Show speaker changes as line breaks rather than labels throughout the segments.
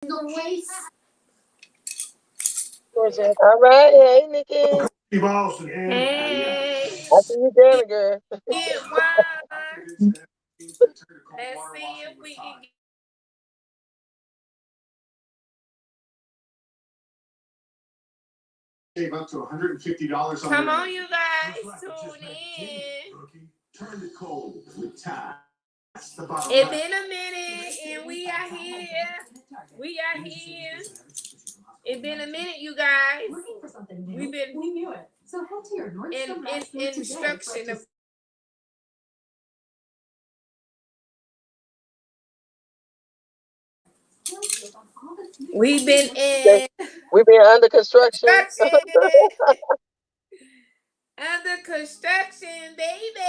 All right. Hey, Nikki.
Hey,
I see you doing, girl.
it was. Let's see if we can get. Save up to $150 on. Come on, you guys, tune in. Turn the cold with time. It's been a minute, and we are here. We are here. It's been a minute, you guys. Looking for something new? We've been. We knew it. So head to your Nordstrom in instruction of. We've been in
We've been under construction.
construction. Under construction, baby.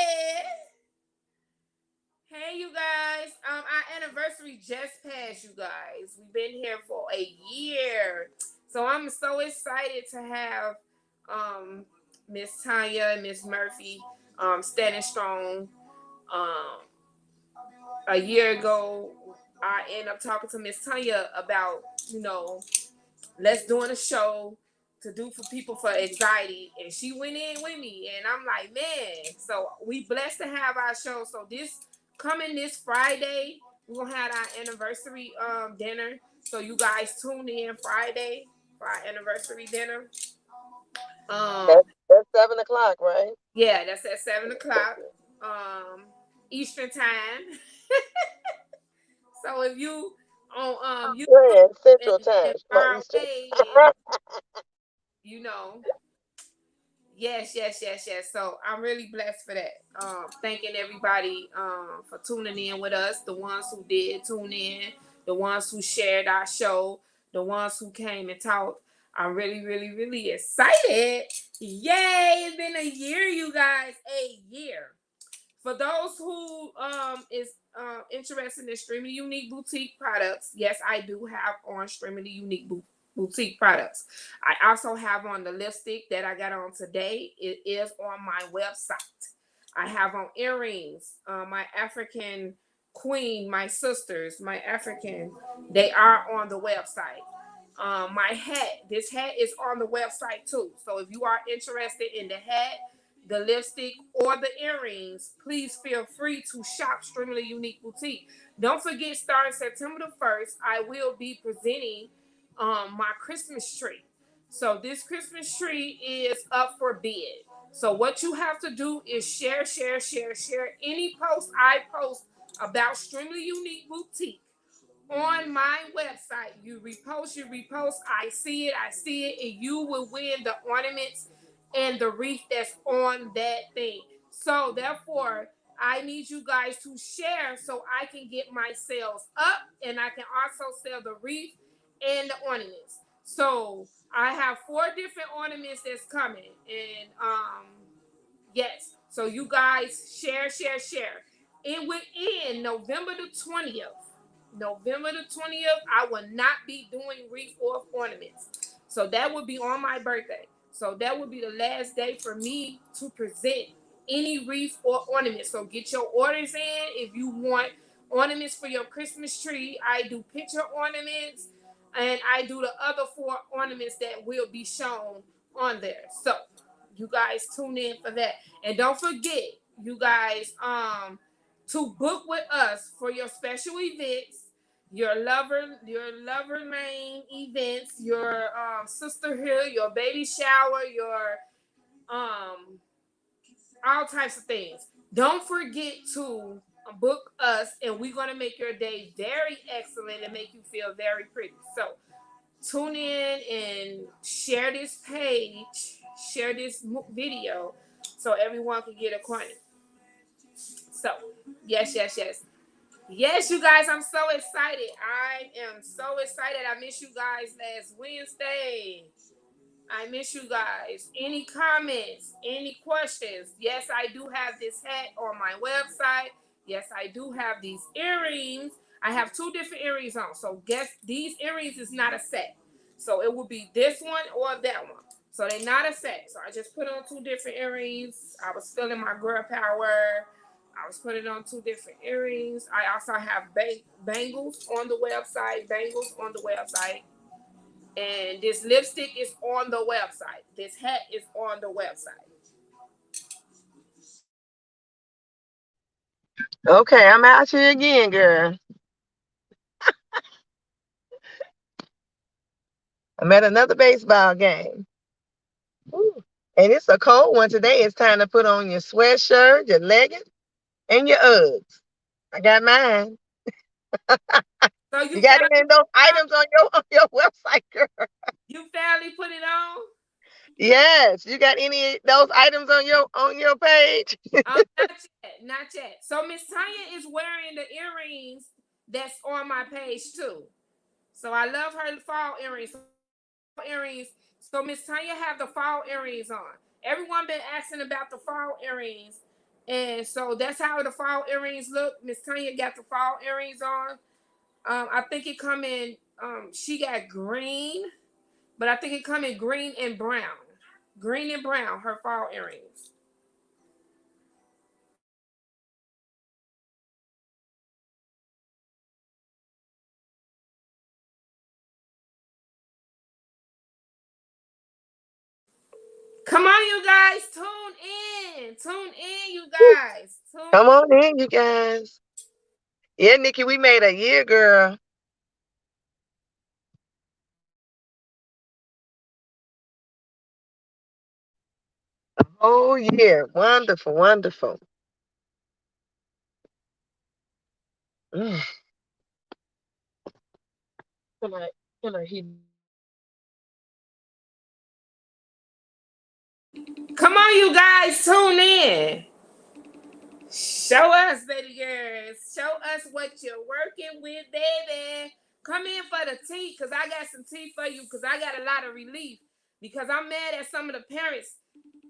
Hey, you guys. Our anniversary just passed, you guys. We've been here for a year. So I'm so excited to have Miss Tanya and Miss Murphy standing strong. Um, a year ago, I ended up talking to Miss Tanya about, let's doing a show to do for people for anxiety, and she went in with me, and I'm like, man, so we blessed to have our show. So this Friday, we're gonna have our anniversary dinner. So you guys tune in Friday for our anniversary dinner.
That's 7 o'clock, right?
Yeah, that's at 7 o'clock Eastern time. So if you on you
Central
and
time, not
far
Eastern.
away, and you know. Yes. So I'm really blessed for that. Thanking everybody for tuning in with us. The ones who did tune in, the ones who shared our show, the ones who came and talked. I'm really excited. Yay! It's been a year, you guys. A year. For those who is interested in Streaming Unique Boutique products, yes, I do have on Streaming Unique Boutique products. I also have on the lipstick that I got on today. It is on my website. I have on earrings, my African queen, my sisters, my African, they are on the website. My hat, this hat is on the website too. So if you are interested in the hat, the lipstick, or the earrings, please feel free to shop Streaming Unique Boutique. Don't forget, starting September the 1st, I will be presenting my Christmas tree. So this Christmas tree is up for bid. So what you have to do is share any post I post about Streaming Unique Boutique on my website. You repost, I see it, and you will win the ornaments and the wreath that's on that thing. So therefore, I need you guys to share so I can get my sales up, and I can also sell the wreath and the ornaments. So I have 4 different ornaments that's coming, and yes. So you guys share. It will end November the 20th. November the 20th, I will not be doing wreath or ornaments. So that would be on my birthday. So that would be the last day for me to present any wreath or ornament. So get your orders in if you want ornaments for your Christmas tree. I do picture ornaments, and I do the other 4 ornaments that will be shown on there. So you guys tune in for that. And don't forget, you guys, to book with us for your special events, your lover lane events, your sisterhood, your baby shower, your all types of things. Don't forget to book us, and we're gonna make your day very excellent and make you feel very pretty. So tune in and share this page, share this video, so everyone can get acquainted. So yes. Yes, you guys, I'm so excited. I am so excited. I miss you guys last Wednesday. I miss you guys. Any comments? Any questions? Yes, I do have this hat on my website. Yes, I do have these earrings. I have 2 different earrings on. So guess these earrings is not a set. So it will be this one or that one. So they're not a set. So I just put on 2 different earrings. I was feeling my girl power. I was putting on 2 different earrings. I also have bangles on the website. Bangles on the website. And this lipstick is on the website. This hat is on the website.
Okay, I'm out here again, girl. I'm at another baseball game. Ooh. And it's a cold one today. It's time to put on your sweatshirt, your leggings, and your Uggs. I got mine.
So
You got any of those items on your website, girl?
you finally put it on?
Yes. You got any of those items on your page?
Not yet, not yet. So Miss Tanya is wearing the earrings that's on my page too. So I love her fall earrings. Earrings. So Miss Tanya have the fall earrings on. Everyone been asking about the fall earrings, and so that's how the fall earrings look. Miss Tanya got the fall earrings on. I think it come in. She got green, but I think it come in green and brown. Green and brown. Her fall earrings. Come on, you guys, tune in. Tune in, you guys.
Come on in, you guys. Yeah, Nikki, we made a year, girl. A whole year. Wonderful, wonderful. Mm. Can I hear?
Come on, you guys, tune in. Show us, baby girls. Show us what you're working with, baby. Come in for the tea, because I got some tea for you, because I got a lot of relief. Because I'm mad at some of the parents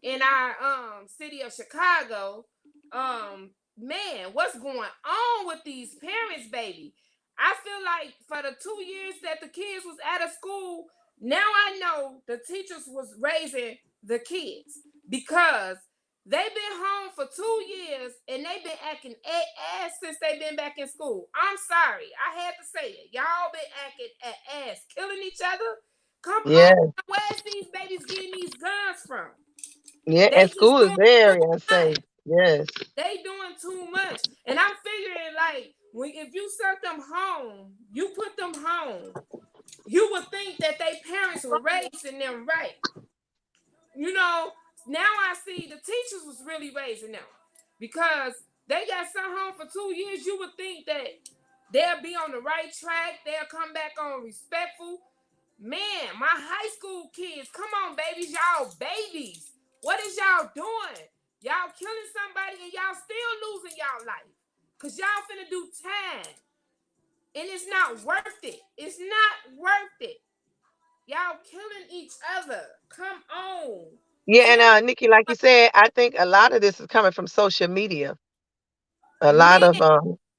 in our city of Chicago. Man, what's going on with these parents, baby? I feel like for the 2 years that the kids was out of school, now I know the teachers was raising the kids, because they've been home for 2 years and they've been acting ass since they've been back in school. I'm sorry, I had to say it. Y'all been acting ass, killing each other. Come
Yeah,
on, where's these babies getting these guns from?
yeah,
They
and
just
school is
doing too
very
much.
unsafe. Yes.
They doing too much. And I'm figuring, like, if you sent them home, you put them home, you would think that they parents were raising them right. You know, now I see the teachers was really raising them, because they got sent home for 2 years. You would think that they'll be on the right track. They'll come back on respectful. Man, my high school kids, come on, babies, y'all babies. What is y'all doing? Y'all killing somebody and y'all still losing y'all life, because y'all finna do time. And it's not worth it. It's not worth it. Y'all killing each other. Come on.
Yeah, and
Tell
Nikki, like you said, I think a lot of this is coming from social media. A lot
me,
of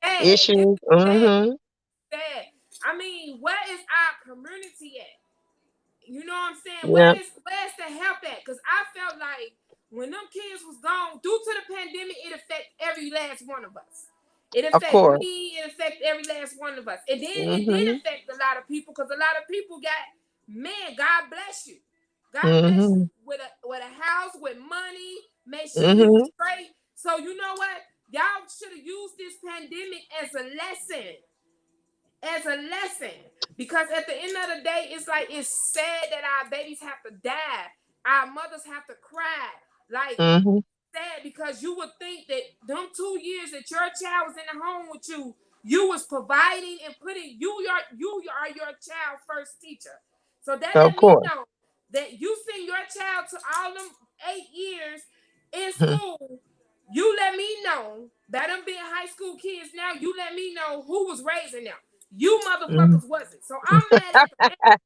sad. This
issues.
is sad.
Mm-hmm.
Sad. I mean, where is our community at? You know what I'm saying?
Yeah,
Where's the help at? Because I felt like when them kids was gone due to the pandemic, it affected every last one of us. It
of
affected
course.
me. It affected every last one of us. And then it did
Mm-hmm.
affect a lot of people, because a lot of people got, man, God bless you. God bless you
Mm-hmm.
with a house, with money, make sure you was
Mm-hmm.
straight. So you know what? Y'all should have used this pandemic as a lesson, because at the end of the day, it's like, it's sad that our babies have to die, our mothers have to cry, like,
Mm-hmm.
sad, because you would think that them 2 years that your child was in the home with you, you was providing and putting you are your child first teacher. So that
Of
let me
course.
know that you send your child to all them 8 years in
Mhm.
school. You let me know that them being high school kids now. You let me know who was raising them. You
Mhm.
motherfuckers wasn't. So I'm mad at the parents.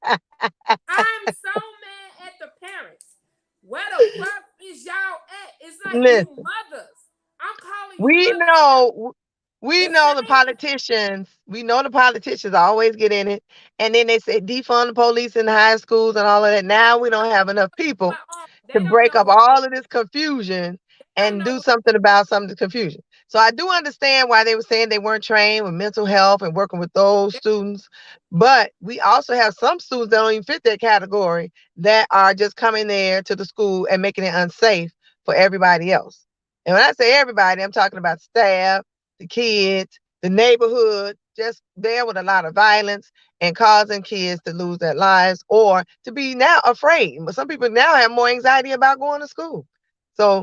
I'm so mad at the parents. Where the fuck is y'all at? It's like you
Listen,
mothers. I'm calling you
we
mothers out.
know we
The
know the
same
politicians. We know the politicians always get in it, and then they say defund the police in the high schools and all of that. Now we don't have enough people
going on.
to
They don't
break
know
up
what they
all of this confusion,
I
and do
know.
something about some of the confusion. So I do understand why they were saying they weren't trained with mental health and working with those students. But we also have some students that don't even fit that category that are just coming there to the school and making it unsafe for everybody else. And when I say everybody, I'm talking about staff, the kids, the neighborhood, just there with a lot of violence and causing kids to lose their lives or to be now afraid. But some people now have more anxiety about going to school. So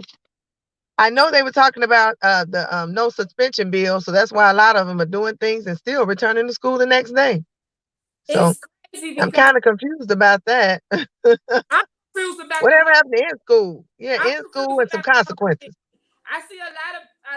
I know they were talking about the no suspension bill, so that's why a lot of them are doing things and still returning to school the next day. So
It's crazy
I'm
because
kind of confused about that.
I'm confused about the
Whatever
whole.
happened to in school? Yeah,
I'm
in school
confused
with some
about the whole thing.
consequences.
I see a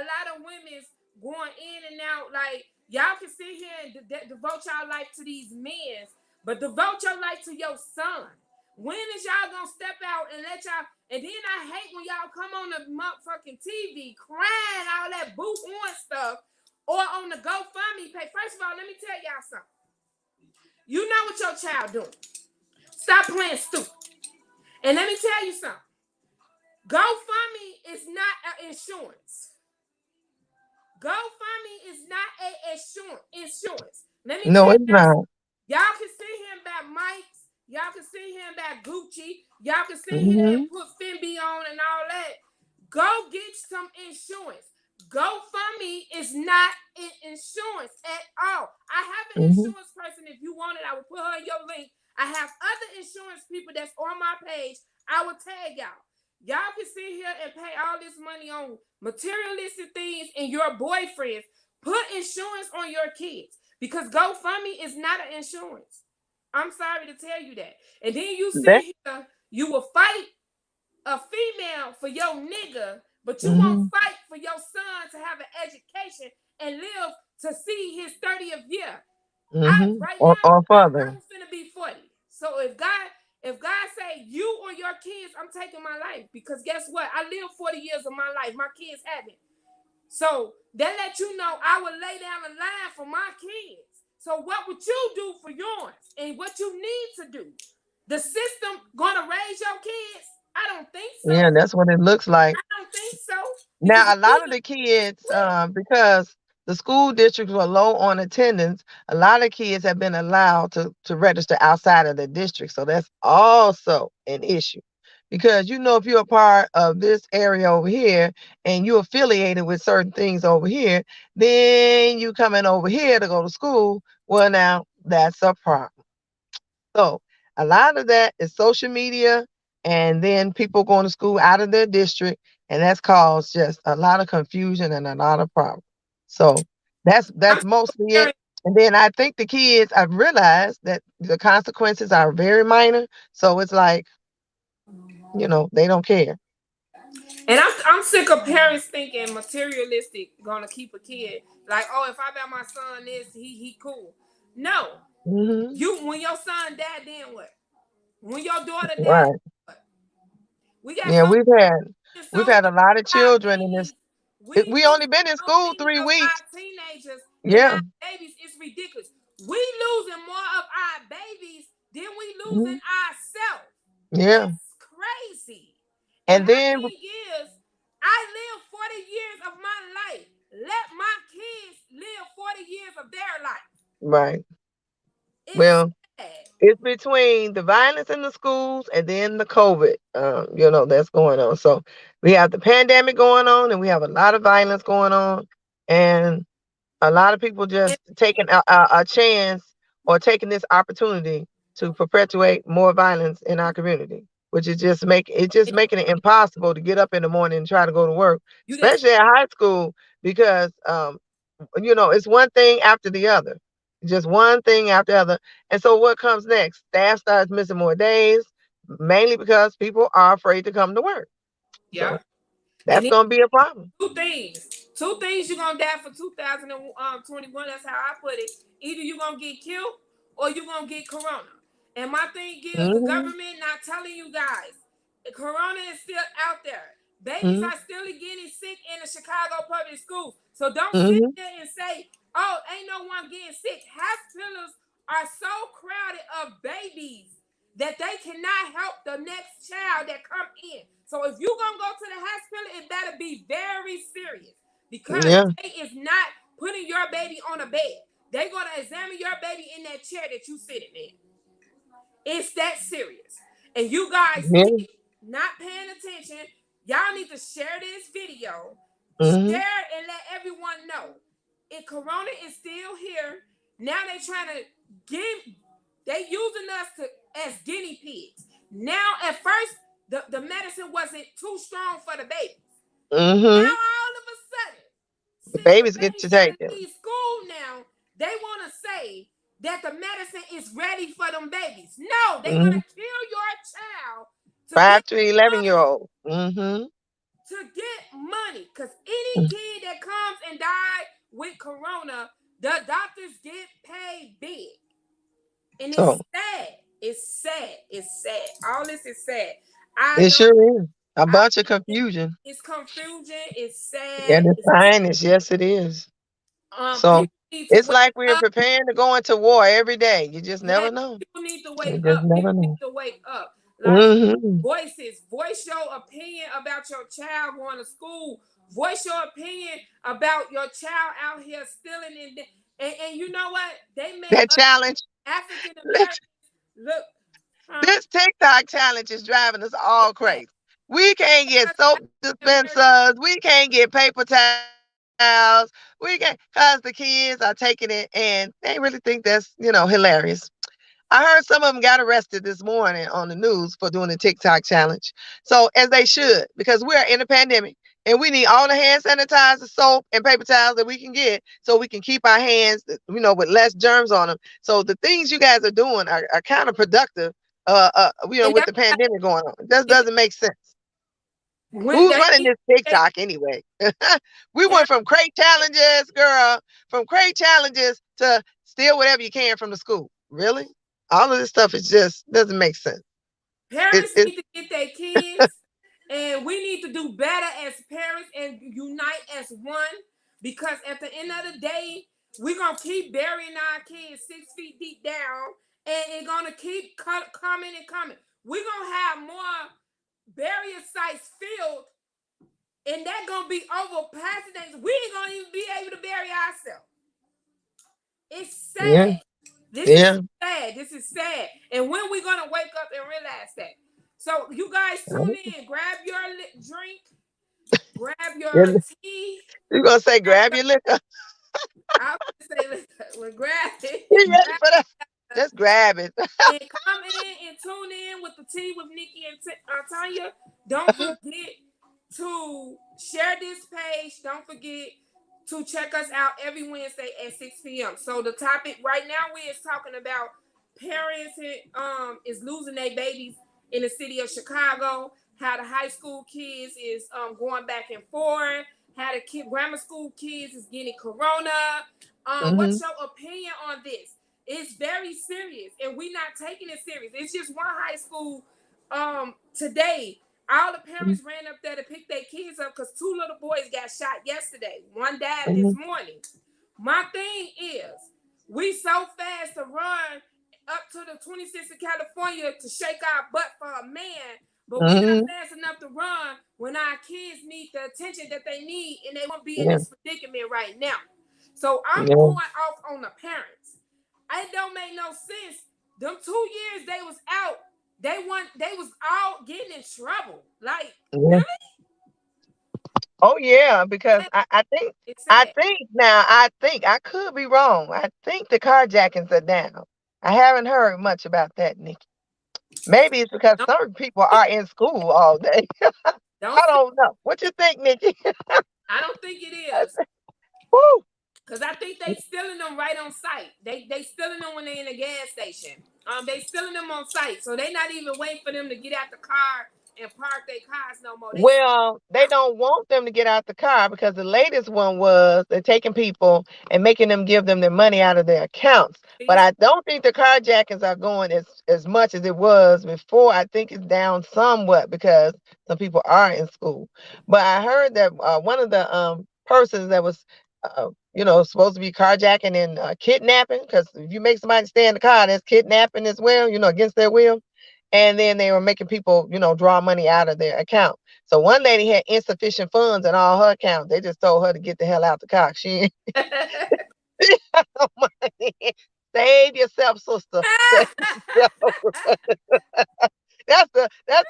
lot of women going in and out. Like y'all can sit here and devote y'all life to these men, but devote your life to your son. When is y'all gonna step out and let y'all? And then I hate when y'all come on the motherfucking TV crying all that boo on stuff or on the GoFundMe page. First of all, let me tell y'all something. You know what your child doing. Stop playing stupid. And let me tell you something. GoFundMe is not an insurance. GoFundMe is not a insurance. Let me
No,
tell
it's
y'all
not.
y'all can sit here about Mike's. Y'all can sit here about Gucci. Y'all can sit here and
Hmm.
put Finby on and all that. Go get some insurance. GoFundMe is not an insurance at all. I have an
Hmm.
insurance person. If you want it, I will put her in your link. I have other insurance people that's on my page. I will tag y'all. Y'all can sit here and pay all this money on materialistic things and your boyfriends. Put insurance on your kids because GoFundMe is not an insurance. I'm sorry to tell you that. And then you
That.
sit here, you will fight a female for your nigga, but you won't
Hmm.
fight for your son to have an education and live to see his 30th year. I
Hmm.
right
Or,
now,
or further.
I'm finna be 40. So if God say you or your kids, I'm taking my life because guess what? I lived 40 years of my life. My kids haven't. So that let you know I would lay down a line for my kids. So what would you do for yours and what you need to do? The system gonna raise your kids? I don't think so.
Yeah, that's what it looks like.
I don't think so because
Now, a lot of the kids, because the school districts were low on attendance, a lot of kids have been allowed to register outside of the district. So that's also an issue. Because if you're a part of this area over here and you're affiliated with certain things over here, then you coming over here to go to school. Well, now that's a problem. So a lot of that is social media and then people going to school out of their district. And that's caused just a lot of confusion and a lot of problems. So
I'm
that's mostly it. And then I think the kids, I've realized that the consequences are very minor. So it's like, they don't care.
and I'm sick of parents thinking materialistic gonna keep a kid like, oh, if I buy my son this, he cool. No,
Hmm.
you when your son died, then what? When your daughter died,
Right.
what? We got
Yeah,
so
we've
so
had a lot of
our
children in this.
babies. We
We only
losing
been in
so
school
many
3
of our
weeks.
teenagers and
Yeah.
our babies. It's ridiculous. We losing more of our babies than we
Hmm.
losing ourselves.
Yeah.
It's crazy. And
And
my
then
thing is, I live 40 years of my life. Let my kids live 40 years of their life.
right.
It's
Well,
sad.
it's between the violence in the schools and then the COVID, that's going on. So we have the pandemic going on, and we have a lot of violence going on, and a lot of people
And
just taking a chance or taking this opportunity to perpetuate more violence in our community, which is just making it impossible to get up in the morning and try to go to work,
you got
especially at high school, because it's one thing after the other, just one thing after the other. And so what comes next? Staff starts missing more days, mainly because people are afraid to come to work.
yeah.
So
And
that's
then
going to be a problem.
two things. Two things you're gonna die for 2021. That's how I put it. Either you're gonna get killed or you're gonna get corona. And my thing is the
Hmm.
government not telling you guys. Corona is still out there. Babies
Hmm.
are still getting sick in the Chicago public schools. So don't sit
Hmm.
there and say, oh, ain't no one getting sick. Hospitals are so crowded of babies that they cannot help the next child that come in. So if you gonna go to the hospital, it better be very serious, because
Yeah.
they is not putting your baby on a bed. They gonna examine your baby in that chair that you sitting in. It's that serious. And you guys
Yeah.
need not paying attention. Y'all need to share this video.
Mm-hmm.
Share and let everyone know. If Corona is still here, now they trying to give, they using us to as guinea pigs. Now at first the medicine wasn't too strong for the babies. Now
Mm-hmm.
all of a sudden,
The
since the
babies get
babies
to
gotta
take them.
leave school now, they wanna say that the medicine is ready for them babies. No, they're
Mm-hmm.
gonna kill your child to get
5 to 11 year
money.
old. Mm-hmm.
To get money. Cause any kid that comes and died with corona, the doctors get paid big. And it's
So
sad. It's sad. It's sad. All this is sad. I
it
don't
sure is a
I
bunch of confusion.
it's confusion. It's
Yeah,
sad.
the
It's
science, yes, it is. So
people need to
it's
wake
like we're
up.
preparing to go into war every day. You just
Yes,
never know.
people need to
You
wake
just
up. People
never
need
know.
to wake up. Like
Mm-hmm.
voice your opinion about your child going to school. Voice your opinion about your child out here stealing and you know what? They make
That
us
challenge.
African
This
Americans look, huh?
this TikTok challenge is driving us all
Yes,
crazy. We can't get
us
soap
African Americans.
dispensers. We can't get paper towels. We can't, because the kids are taking it and they really think that's, hilarious. I heard some of them got arrested this morning on the news for doing the TikTok challenge. So, as they should, because we're in a pandemic and we need all the hand sanitizer, soap, and paper towels that we can get so we can keep our hands, with less germs on them. So, the things you guys are doing are kind of productive,
And
with the pandemic going on. It just
that's
doesn't make sense.
when
Who's
they
running
need
this
they
TikTok anyway? We went from crate challenges, girl, from crate challenges to steal whatever you can from the school. Really? All of this stuff is just doesn't make sense. It,
parents
it,
need to get their kids, and we need to do better as parents and unite as one. Because at the end of the day, we're gonna keep burying our kids 6 feet deep down, and it's gonna keep coming and coming. We're gonna have more burial sites filled, and that gonna be over past the days. We ain't gonna even be able to bury ourselves. It's
yeah,
sad. This is
yeah.
sad. This is sad. And when we gonna wake up and realize that? So you guys tune in. Grab your drink. Grab your
You're
tea.
gonna say
Grab
grab
your,
your liquor.
I would say, well, grab it.
You ready
Grab
for that?
it.
Just grab it.
And come in and tune in with the Tea with Nikki and Tanya. Don't forget to share this page. Don't forget to check us out every Wednesday at 6 p.m. So the topic right now we is talking about parents is losing their babies in the city of Chicago. How the high school kids is going back and forth. How the grammar school kids is getting corona.
Hmm.
What's your opinion on this? It's very serious, and we're not taking it serious. It's just one high school today. All the parents ran up there to pick their kids up because 2 little boys got shot yesterday. One died this
Hmm.
morning. My thing is, we so fast to run up to the 26th of California to shake our butt for a man, but we not
Hmm.
fast enough to run when our kids need the attention that they need and they won't be in
Yeah,
this predicament right now. So I'm
yeah,
going off on the parents. It don't make no sense. Them 2 years they was out, they was all getting in trouble. Like,
yeah.
really?
Oh yeah, because I think
It's
I
sad.
think now I think I could be wrong. I think the carjackings are down. I haven't heard much about that, Nikki. Maybe it's because
Don't
some people are in school all day.
don't
I
say,
don't know. What you think, Nikki?
I don't think it is.
Woo.
Cause I think they stealing them right on site. They stealing them when they in a gas station. They stealing them on site, so they not even waiting for them to get out the car and park their cars no more. They
Well, they don't want them to get out the car because the latest one was they're taking people and making them give them their money out of their accounts. But
see,
I don't think the carjackings are going as much as it was before. I think it's down somewhat because some people are in school. But I heard that one of the persons that was, supposed to be carjacking and kidnapping, because if you make somebody stay in the car, that's kidnapping as well, against their will. and then they were making people, draw money out of their account. So one lady had insufficient funds in all her accounts. They just told her to get the hell out the cock. She ain't got no money. Save yourself, sister. Save yourself. That's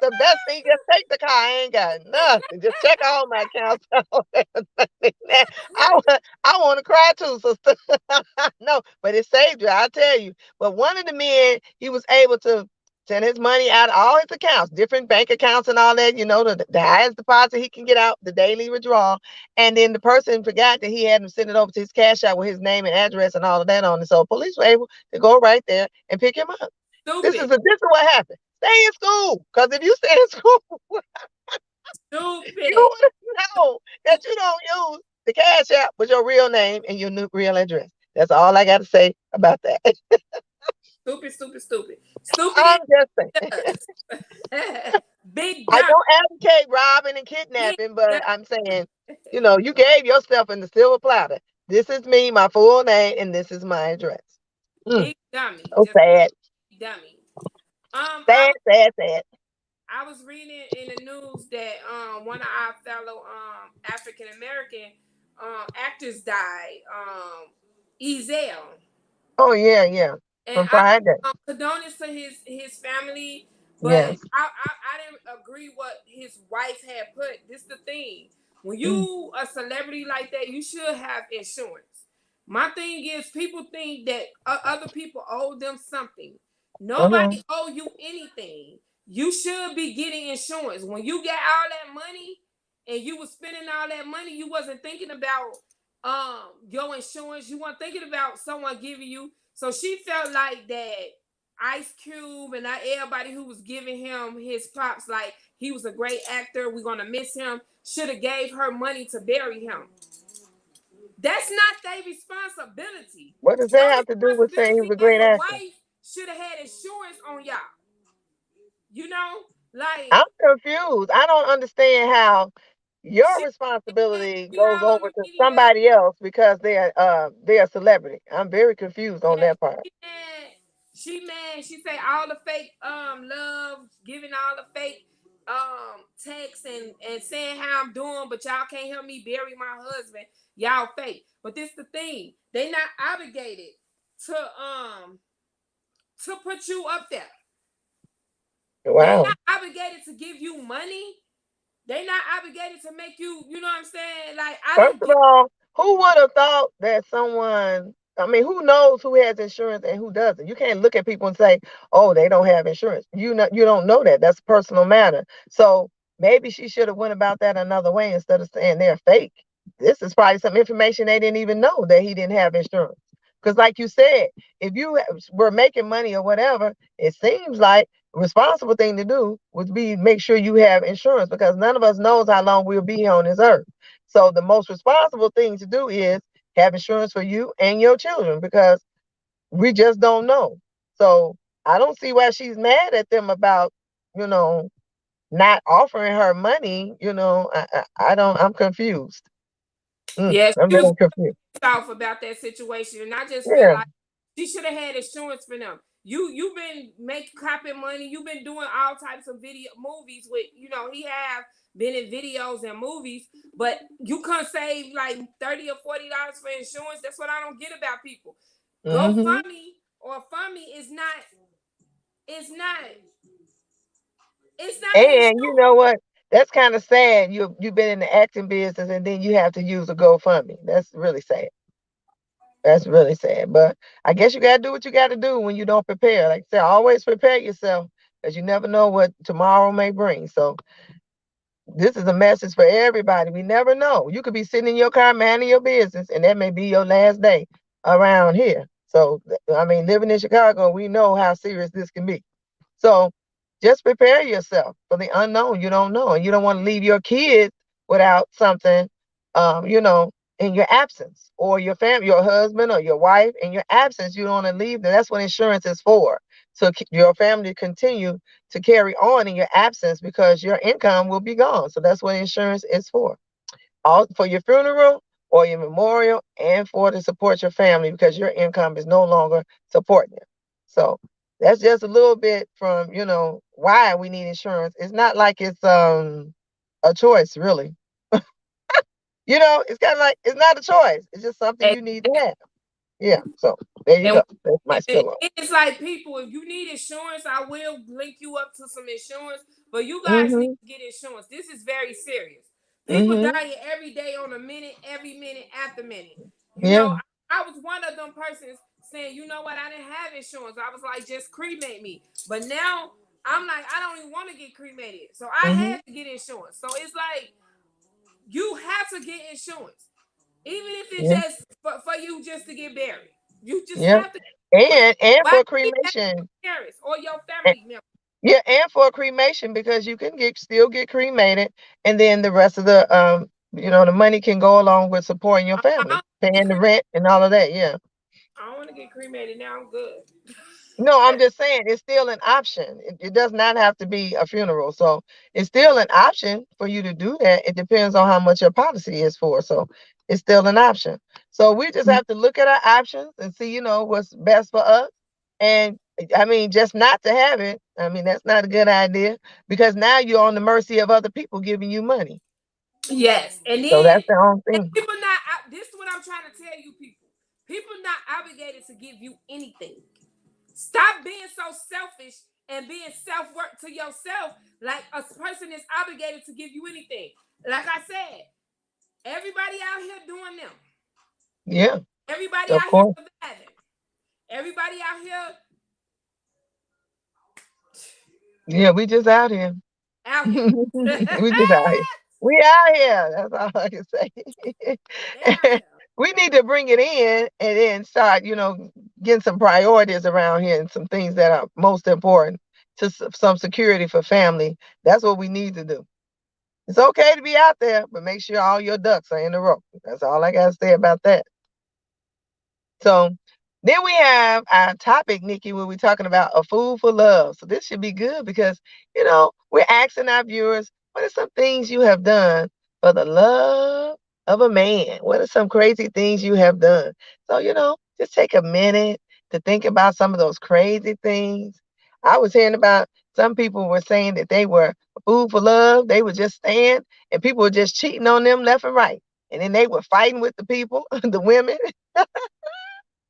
the best thing. Just take the car. I ain't got nothing. Just check all my accounts. I I want to cry too, sister. No, but it saved you. I tell you. But one of the men, he was able to send his money out of all his accounts, different bank accounts and all that. The highest deposit he can get out, the daily withdrawal, and then the person forgot that he had him send it over to his cash out with his name and address and all of that on it. So police were able to go right there and pick him up.
Stupid.
This is what happened. Stay in school, because if you stay in school, you
Stupid.
would know that you don't use the cash app with your real name and your new real address. That's all I got to say about that.
Stupid, stupid, stupid. Stupid
I'm just saying.
is big
I
dumb.
don't advocate robbing and
Big
kidnapping, but
dumb.
I'm saying, you gave yourself in the silver platter. This is me, my full name, and this is my address. Mm,
Big dummy.
so
Just
sad.
dummy.
Sad, sad, sad.
I was reading in the news that one of our fellow African American actors died. Ezel.
Oh, yeah, yeah.
And
From
I
Friday.
condolence to his family, but
Yes.
I didn't agree what his wife had put. This the thing: when
Mm,
you a celebrity like that, you should have insurance. My thing is, people think that other people owe them something.
uh-huh.
Nobody owe you anything. You should be getting insurance. When you get all that money and you was spending all that money, you wasn't thinking about your insurance. You weren't thinking about someone giving you. So she felt like that Ice Cube and everybody who was giving him his props, like he was a great actor, we're gonna miss him, should have gave her money to bury him. That's not their responsibility.
What does
Your
that have to do with saying he was
responsibility
a
as
great
a
actor?
wife should have had insurance on y'all. You know, like
I'm confused. I don't understand how your
she
responsibility
be
goes
all on
over
the
to
media.
somebody else because they're a celebrity. I'm very confused on
Yeah,
that part.
she mad. She mad. She say all the fake love, giving all the fake texts and saying how I'm doing, but y'all can't help me bury my husband. Y'all fake. But this the thing. They not obligated to put you up there. They
Wow.
not obligated to give you money. They not obligated to make you, you know what I'm saying? Like I
First
don't
of
get
all, who would have thought that someone, I mean, who knows who has insurance and who doesn't? You can't look at people and say, oh, they don't have insurance. You don't know that. That's a personal matter. So maybe she should have went about that another way instead of saying they're fake. This is probably some information they didn't even know that he didn't have insurance. Because like you said, if you were making money or whatever, it seems like a responsible thing to do would be make sure you have insurance because none of us knows how long we'll be here on this earth. So the most responsible thing to do is have insurance for you and your children because we just don't know. So I don't see why she's mad at them about, you know, not offering her money. I don't, I'm confused.
yeah,
I'm
she was
very confused.
off about that situation, and I just feel
Yeah.
like she should have had insurance for them. You've been making copying money. You've been doing all types of video movies with he have been in videos and movies, but you couldn't save like $30 or $40 for insurance. That's what I don't get about people.
Hmm.
GoFundMe or Fund is not it's not it's not an
And you
insurance.
know what? That's kind of sad. You've been in the acting business and then you have to use a GoFundMe. That's really sad. That's really sad. But I guess you got to do what you got to do when you don't prepare. Like I said, always prepare yourself because you never know what tomorrow may bring. So this is a message for everybody. We never know. You could be sitting in your car minding your business, and that may be your last day around here. So, I mean, living in Chicago, we know how serious this can be. So just prepare yourself for the unknown. You don't know. And you don't want to leave your kids without something, um, you know, in your absence, or your family, your husband or your wife in your absence. You don't want to leave them. That's what insurance is for. So your family continue to carry on in your absence because your income will be gone. So that's what insurance is for. All for your funeral or your memorial and for to support your family because your income is no longer supporting them. So That's just a little bit from, why we need insurance. It's not like it's a choice, really. It's kind of like it's not a choice. It's just something you need to have. Yeah. So there you
And
go. That's my spill on.
it's like, people, if you need insurance, I will link you up to some insurance. But you guys need
Mhm.
to get insurance. This is very serious. People
Mhm.
dying every day on a minute, every minute after minute. You
Yeah.
know, I was one of them persons saying, you know what, I didn't have insurance. I was like, just cremate me. But now I'm like, I don't even want to get cremated. So I
Mhm.
had to get insurance. So it's like, you have to get insurance. Even if it's
Yeah.
just for you just to get buried. You just
Yeah.
have to get insurance.
And
Why
for
you have
cremation.
parents or your
eh,
family member?
Yeah, and for cremation because you can still get cremated, and then the rest of the money can go along with supporting your
I
family,
don't
paying the
get
rent and all of that. Yeah.
I don't want to get cremated now. I'm good.
No, I'm just saying it's still an option. It does not have to be a funeral. So it's still an option for you to do that. It depends on how much your policy is for. So it's still an option. So we just have to look at our options and see, what's best for us. And I mean, just not to have it, I mean, that's not a good idea because now you're on the mercy of other people giving you money.
Yes,
So that's the only
and
thing.
people not. This is what I'm trying to tell you, people. People not obligated to give you anything. Stop being so selfish and being self work to yourself like a person is obligated to give you anything. Like I said, everybody out here doing them.
Yeah,
Everybody
of
out here
course.
surviving. Everybody out here
Yeah, we just out here.
out here.
We just out here. We out here. That's all I can say.
They out here.
We need to bring it in and then start, getting some priorities around here and some things that are most important to some security for family. That's what we need to do. It's okay to be out there, but make sure all your ducks are in a row. That's all I got to say about that. So then we have our topic, Nikki, where we're talking about a food for love. So this should be good because, we're asking our viewers, what are some things you have done for the love of a man? What are some crazy things you have done? So, just take a minute to think about some of those crazy things. I was hearing about some people were saying that they were food for love. They would just stand and people were just cheating on them left and right. And then they were fighting with the people, the women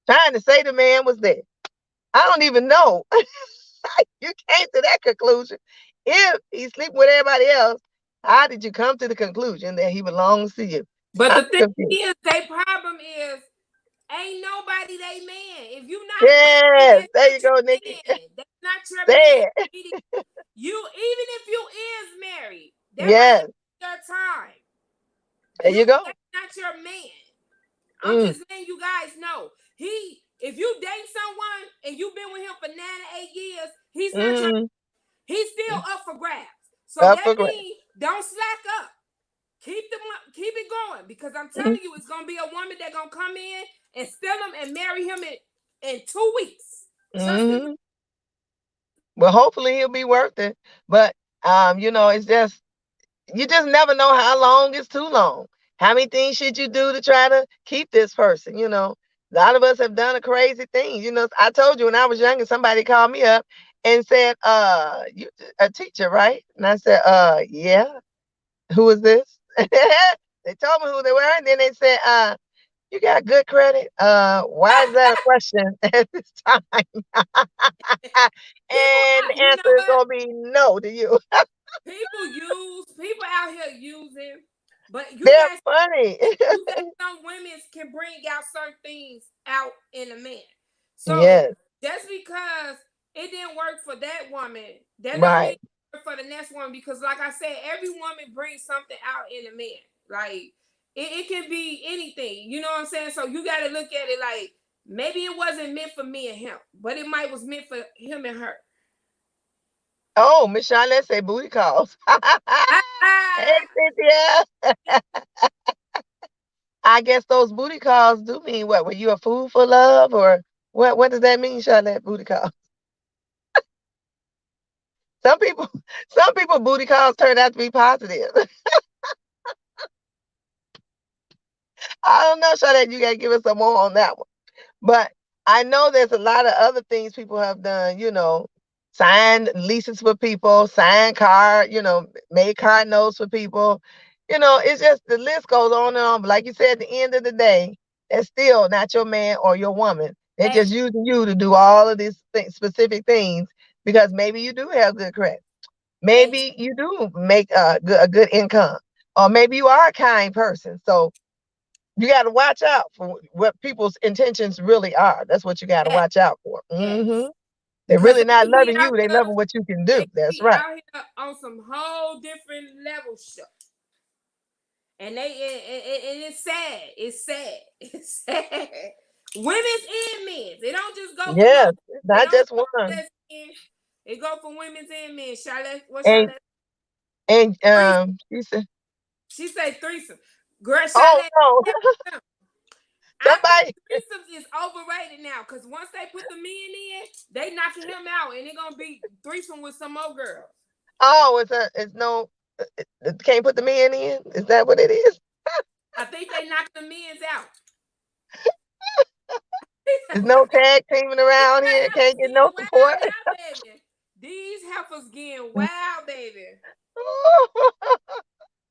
trying to say the man was dead. I don't even know. You came to that conclusion. If he's sleeping with everybody else, how did you come to the conclusion that he belongs to you?
But
I'm
the thing
confused.
is, their problem is ain't nobody they man. If you not married,
Yes,
that's
there
not
you
your
go, Nikki.
man. That's not your man.
Say it.
You, even if you is married, that might
Yes,
not be your time.
there you go.
That's not your man. I'm
Mm,
just letting you guys know. If you date someone and you've been with him for 9 to 8 years, he's not your.
mm,
He's still up for grabs. So
up
that
for grabs.
means don't slack up. Keep it going, because I'm
Mm,
telling you, it's gonna be a woman that gonna come in and steal him and marry him in 2 weeks. Trust and
mm. Well, hopefully he'll be worth it. But it's just you just never know how long is too long. How many things should you do to try to keep this person? A lot of us have done a crazy thing. I told you when I was younger, somebody called me up and said, you a teacher, right? And I said, yeah. Who is this? They told me who they were, and then they said, you got good credit. Why is that a question at this time?
people
And the
out. You know
answer is
what?
gonna be no to you.
People out here using, but you
They're
got
funny.
some women can bring out certain things out in a man. So
Yes,
just because it didn't work for that woman, that don't mean
right.
it work for the next one. Because like I said, every woman brings something out in a man. Like it can be anything. You know what I'm saying? So you got to look at it like maybe it wasn't meant for me and him, but it might was meant for him and her.
Oh, Miss Charlotte say booty calls. Hey, Cynthia. I guess those booty calls do mean what? Were you a fool for love, or what? What does that mean, Charlotte? Booty call. Some people, some people booty calls turn out to be positive. I don't know, Charlotte. You gotta give us some more on that one. But I know there's a lot of other things people have done, signed leases for people, signed card, made card notes for people. It's just the list goes on and on. But like you said, at the end of the day, that's still not your man or your woman. They're just using you to do all of these specific things because maybe you do have good credit. Maybe you do make a good income. Or maybe you are a kind person. So you got to watch out for what people's intentions really are. That's what you got to watch out for.
Yes.
They're
Because
really
they
not
could be
loving
out
you. They
here,
loving what you can do.
they could
That's
be
right.
out here on some whole different level shit. And it's sad. It's sad. It's sad. Women's and men's. It don't just go for
Yes,
no. It
not
don't
just
go for
one.
just men. It go for women's and men. Charlotte, what
And
Charlotte?
and
Threesome.
she said,
She say threesome. Girl,
"Oh
Charlotte.
no,
I think
somebody."
threesomes is overrated now because once they put the men in, they knocking him out, and it gonna be threesome with some more girls.
Oh, it's no. Can't put the men in. Is that what it is?
I think they knocked the men's out.
There's no tag teaming
These
around here. Can't
heifers
get
getting
no support.
wild now, baby. These heifers getting wild, baby.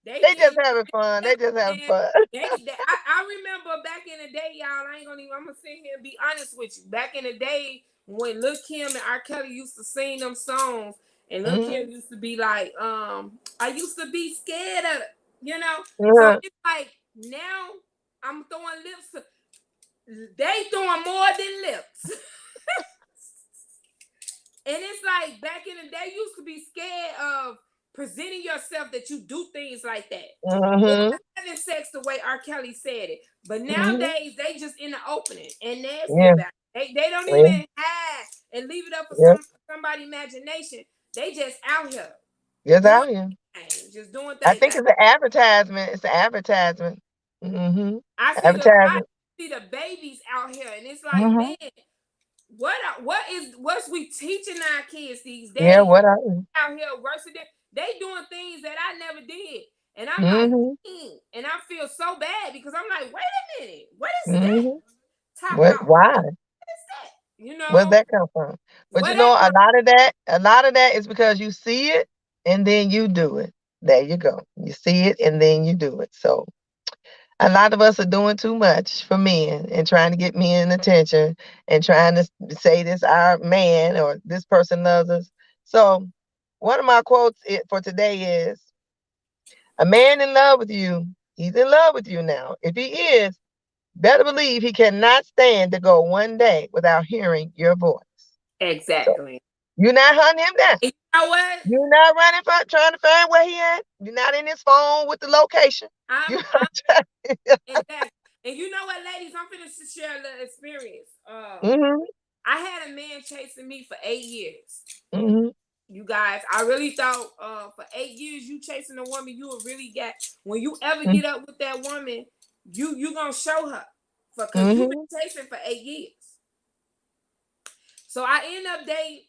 They
They just
getting
having fun. They just having
man.
fun.
I remember back in the day, y'all. I ain't gonna even. I'm gonna sit here and be honest with you. Back in the day, when Lil Kim and R. Kelly used to sing them songs, and Lil Kim used to be like, I used to be scared of it, you know. So
Uh-huh.
it's like now I'm throwing lips. They throwing more than lips. And it's like back in the day, you used to be scared of presenting yourself that you do things like that. Or
Mm-hmm.
having sex the way R. Kelly said it. But
Mm-hmm.
nowadays, they just in the opening and nasty
Yeah.
about it. They don't
Yeah.
even hide and leave it up for
Yeah.
somebody's imagination. They just out here
Just
doing
out here.
things. Just doing
I
things.
think it's an advertisement. It's an advertisement. Mm-hmm.
I
Advertisement.
see the babies out here, and it's like,
Mm-hmm.
man, what's we teaching our kids these
Yeah.
days?
What are you?
Out here worse than they doing things that I never did. And I'm like,
Mm-hmm.
and I feel so bad because I'm like, wait a minute, what is that?
Mm-hmm.
Top
What?
out.
Why?
What is that? You
Where's
know,
that come from? But
where that
a
come
lot of that is because you see it and then you do it. There you go. You see it and then you do it. So a lot of us are doing too much for men and trying to get men attention and trying to say this our man or this person loves us. So one of my quotes for today is a man in love with you, he's in love with you now. If he is, better believe he cannot stand to go one day without hearing your voice. So
exactly?
you're not hunting him down.
And you know what?
You're not running for trying to find where he at. You're not in his phone with the location. You
I'm exactly. And you know what, ladies? I'm finna share a little experience.
mm-hmm,
I had a man chasing me for 8 years.
mm-hmm,
You guys, I really thought for 8 years you chasing a woman, you would really get when you ever get up with that woman, you gonna show her for because you've
mm-hmm,
been chasing for 8 years. So I end up dating,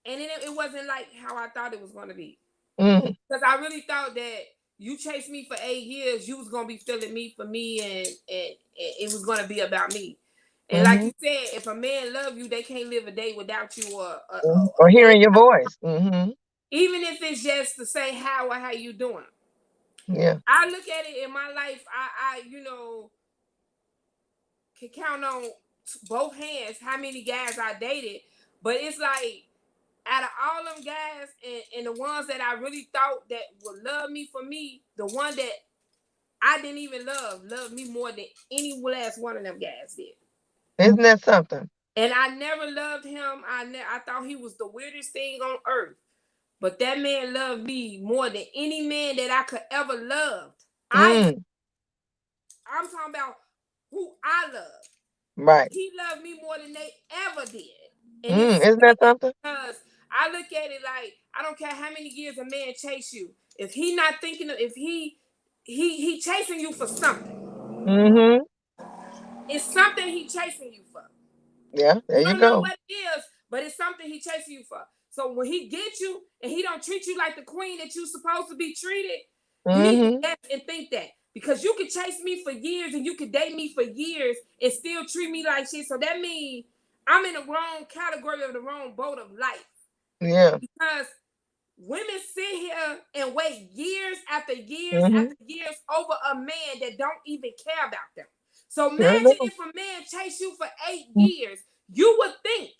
and it wasn't like how I thought it was gonna be.
mm-hmm,
Because I really thought that you chased me for 8 years, you was gonna be feeling me for me, and it was gonna be about me. And like
mm-hmm,
you said, if a man love you, they can't live a day without you, or
mm-hmm.
a
Or
day,
hearing your voice. Mm-hmm.
even if it's just to say how or how you doing.
Yeah.
I look at it in my life. I can count on both hands how many guys I dated, but it's like out of all them guys and the ones that I really thought that would love me for me, the one that I didn't even loved me more than any last one of them guys did.
Isn't that something?
And I never loved him. I thought he was the weirdest thing on earth. But that man loved me more than any man that I could ever love.
Mm,
I'm talking about who I love.
right.
He loved me more than they ever did. And it's
Isn't that
sad
something?
because I look at it like I don't care how many years a man chase you. If he not thinking of if he chasing you for something.
Mm-hmm.
It's something he chasing you for.
Yeah, there
You
you
don't know
go.
what it is, but it's something he chasing you for. So when he gets you and he don't treat you like the queen that you supposed to be treated, you need to
Mm-hmm.
guess and think that. Because you could chase me for years and you could date me for years and still treat me like shit. So that means I'm in the wrong category of the wrong boat of life.
Yeah.
Because women sit here and wait years after years
Mm-hmm.
after years over a man that don't even care about them. So
Sure
imagine
do.
if a man chased you for 8 years, you would think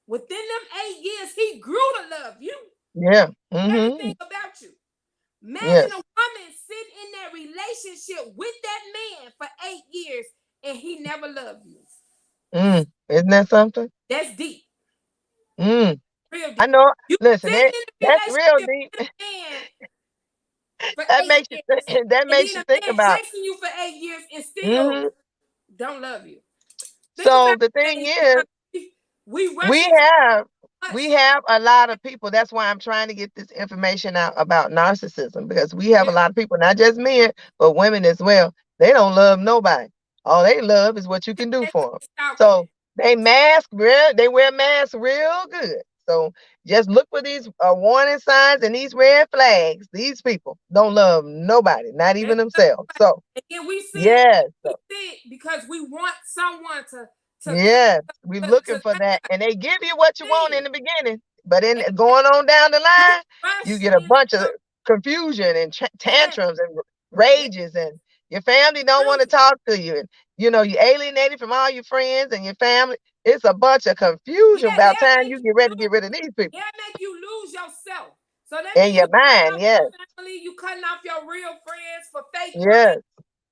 within them 8 years he grew to love you,
Yeah. Mm-hmm.
everything about you. Imagine a
Yes.
woman sitting in that relationship with that man for 8 years and he never loved you.
Isn't that something?
That's deep,
Mm.
real
I
deep.
know.
You
Listen,
sitting in the
that's real
relationship
deep.
with a man for
That
eight
makes you
years,
that
and
makes
then
you
a
think
man
about.
chasing you for 8 years and still
Mm-hmm.
don't love you. Think
So
about
the
the
thing
days
is,
because we rush
we
into
have we
much.
have a lot of people. That's why I'm trying to get this information out about narcissism, because we have a
Yeah,
lot of people, not just men, but women as well. They don't love nobody. All they love is what you can do
that's
for them.
stalking.
So they wear masks real good. So just look for these warning signs and these red flags. These people don't love nobody, not
They
even
love
themselves. So
and then
yes,
we see it because we want someone to
yes, we looking
to
for
like
that,
us.
and they give you what you want in
See,
the beginning, but in
and
going on down the
we
line, you
rush
get a bunch of
into
confusion and
yeah,
tantrums and
yeah,
rages, and your family don't want to
confusion.
talk to you, and you alienated from all your friends and your family. It's a bunch of
Yeah,
confusion about
they'll
time
make
you
you
get ready to get
lose.
rid of these people
They'll make you lose yourself. So that
in
means
your
you cutting
mind.
off
Yes,
your family, you cutting off your real friends for fake
yes,
friends.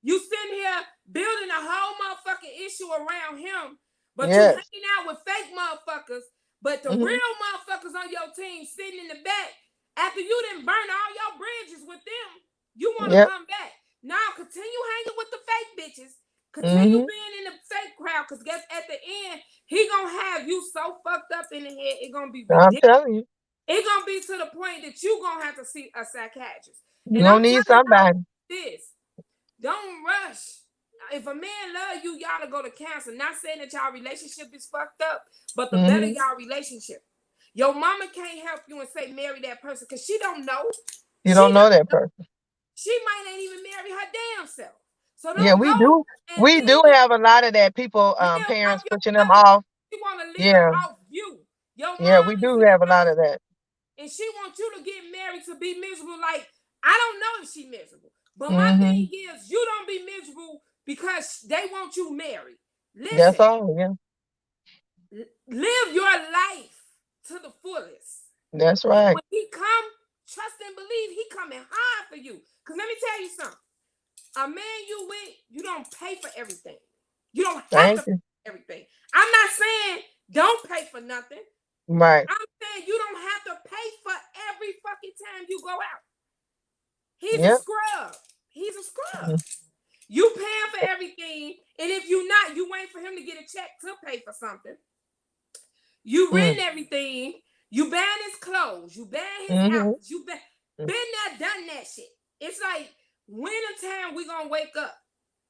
You sitting here building a whole motherfucking issue around him, but you
yes,
hanging out with fake motherfuckers. But the
hmm
real motherfuckers on your team sitting in the back, after you didn't burn all your bridges with them, you want to
yep,
come back. Now continue hanging with the fake bitches. Continue
hmm
being in the fake crowd, because guess at the end, he gonna have you so fucked up in the head, it gonna be
I'm
ridiculous.
telling you,
It's gonna be to the point that you gonna have to see a psychiatrist.
you're
And I'm
gonna need
telling y'all
somebody.
this: don't rush. If a man love you, y'all to go to counseling. Not saying that y'all relationship is fucked up, but the better
Hmm
y'all relationship. Your mama can't help you and say marry that person because she don't know.
You
She
don't know
don't
that
know.
person.
She might not even marry her damn self. So
Yeah,
don't
we
go
do.
and
We do have a lot of that. People,
live off
parents
your
pushing them
mother.
off.
She want to live
Yeah,
off you. Your
yeah,
mom
we
is
do
your
have a lot
mother
of that.
and she wants you to get married to be miserable. Like, I don't know if she miserable. But my
Hmm
thing is, you don't be miserable because they want you married.
That's
Listen,
all. Yeah,
live your life to the fullest.
that's
And
right.
when he come, trust and believe he coming hard for you. Because let me tell you something. A man you with, you don't pay for everything. You don't have to
Thank
pay
you.
for everything. I'm not saying don't pay for nothing.
Right.
I'm saying you don't have to pay for every fucking time you go out. He's a
Yep.
scrub. He's a scrub.
Mhm.
You paying for everything, and if you not, you wait for him to get a check to pay for something. You
Mm.
renting everything. You buying his clothes. You buying his
Mhm.
outfits. Been there, done that shit. It's like winter time. We gonna wake up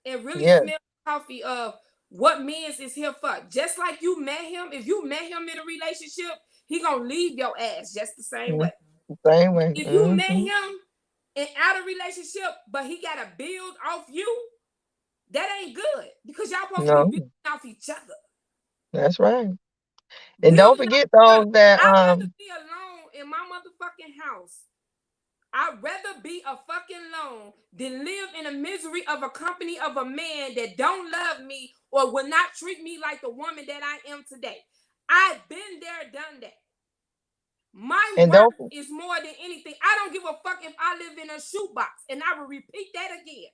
and really
Yes.
smell the coffee of what men's is here for. Just like you met him. If you met him in a relationship, he gonna leave your ass just the same
Mhm.
way.
Same way.
If you met
Mhm.
him and out of relationship, but he got to build off you, that ain't good because y'all supposed to be
No,
building off each other.
that's right. And don't
Building off
forget
each other.
those that
I'd rather be alone in my motherfucking house. I'd rather be a fucking alone than live in the misery of a company of a man that don't love me or will not treat me like the woman that I am today. I've been there, done that. My
and
worth
don't
is more than anything. I don't give a fuck if I live in a shoebox. And I will repeat that again.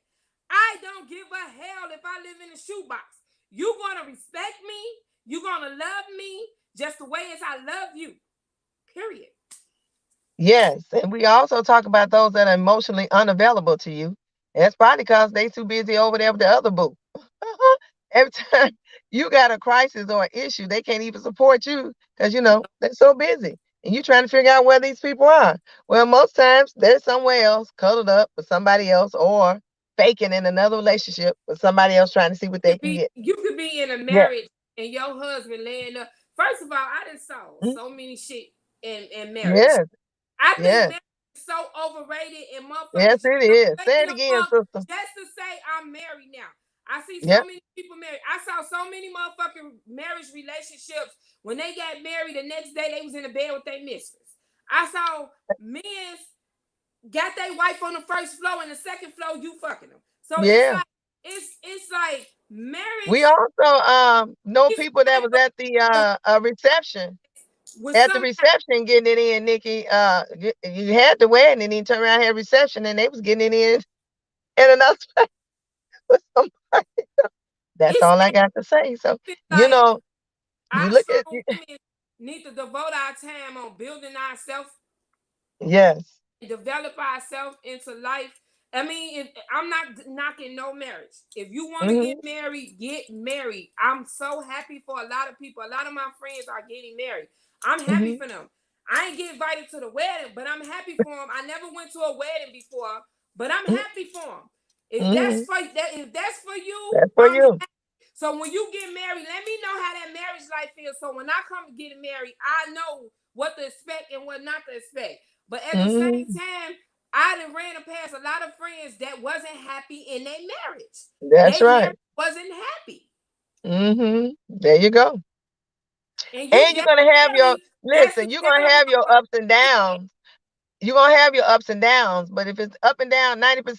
I don't give a hell if I live in a shoebox. You're going to respect me. You're going to love me just the way as I love you. Period.
yes, and we also talk about those that are emotionally unavailable to you. That's probably because they too busy over there with the other boo. Every time you got a crisis or an issue, they can't even support you because they're so busy. And you trying to figure out where these people are. Well, most times they're somewhere else, cuddled up with somebody else, or faking in another relationship with somebody else trying to see what they can get.
You could be in a
Yeah.
marriage and your husband laying up. First of all, I done saw
Mhm.
so many shit in marriage.
Yes.
I think
Yes.
marriage is so overrated and
Yes,
motherfuckers
it
just
is.
wake
Say it
him
again,
up
sister.
just to say I'm married now. I see so
Yep.
many people married. I saw so many motherfucking marriage relationships. When they got married, the next day they was in the bed with their mistress. I saw men got their wife on the first floor, and the second floor you fucking them. So
Yeah.
it's like
We
marriage
also know
is
people that
not
was at the reception.
with
At the
somebody.
reception getting it in, Nikki. You had the wedding and then turn around and had reception and they was getting it in another place with somebody. That's
It's
all I got to say. So, you
like
know, you
our
look at
strong women need to devote our time on building ourselves,
yes.
develop ourselves into life. I mean, I'm not knocking no marriage. If you want to get
Hmm.
married, get married. I'm so happy for a lot of people. A lot of my friends are getting married. I'm happy
Hmm.
for them. I ain't get invited to the wedding, but I'm happy for them. I never went to a wedding before, but I'm happy for them.
Hmm.
If that's for you,
That's for
I'm
you.
happy. So when you get married, let me know how that marriage life feels. So when I come to get married, I know what to expect and what not to expect. But at the same
Hmm.
time, I done ran past a lot of friends that wasn't happy in their marriage.
That's
Their marriage
right.
wasn't happy.
There you go.
And you
And you're
got
gonna have your
married, that's the
listen, you're gonna
down
have your
motherfucker.
ups and downs. You're gonna have your ups and downs, but if it's up and down 90%,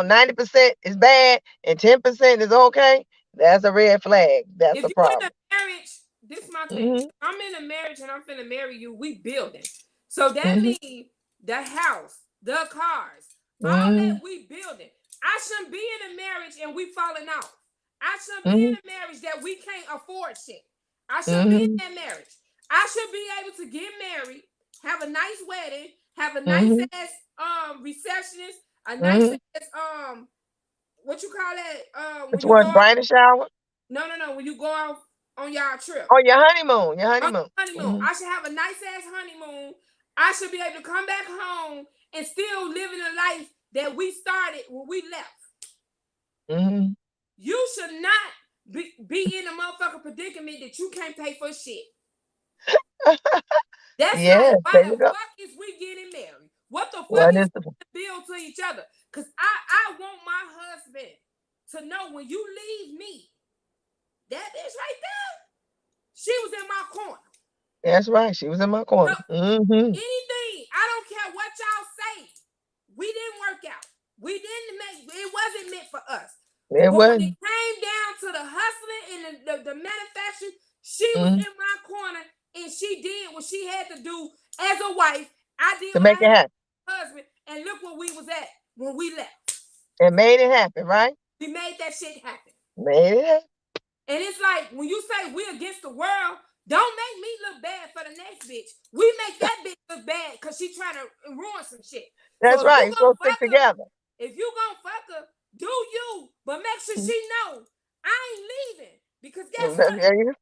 90% is bad and 10% is okay, that's a red flag. That's
If
a
you in a
problem.
marriage, this is my thing.
Hmm.
I'm in a marriage and I'm finna marry you. We building. So that
Hmm.
means the house, the cars, all
Hmm.
that we building. I shouldn't be in a marriage and we falling off. I shouldn't be
Hmm.
in a marriage that we can't afford shit. I shouldn't be in
Hmm.
that marriage. I should be able to get married, have a nice wedding, have a nice
Hmm.
ass receptionist, a nice
Hmm.
ass what you call that when
Which
you
one?
go
Bridal shower
no when you go out on y'all trip
or your honeymoon? Your
on
honeymoon.
honeymoon.
Hmm.
I should have a nice ass honeymoon. I should be able to come back home and still living a life that we started when we left.
Hmm.
You should not be in a motherfucking predicament that you can't pay for shit. That's like,
Yes,
why
there
the
you go.
fuck is we getting married? What the fuck
What
is
is
we
the
to build to each other? Cause I want my husband to know when you leave me, that bitch right there, she was in my corner.
That's right. She was in my
So
corner. Hmm.
anything, I don't care what y'all say. We didn't work out. We didn't make it wasn't meant for us.
It
But when it
wasn't.
came down to the hustling and the manufacturing, she was
Hmm.
in my corner and she did what she had to do as a wife. I did
To
what I
make it
had to do
happen.
as a husband. And look where we was at when we left.
It made it happen, right?
We made that shit happen.
Made it happen.
And it's like when you say we against the world, don't make me look bad for the next bitch. We make that bitch look bad because she trying to ruin some shit. So
That's
if you
right. It's
gonna
supposed to stick
fuck her,
together.
if you gonna fuck her, do you, but make sure she know I ain't leaving. Because guess what?
There you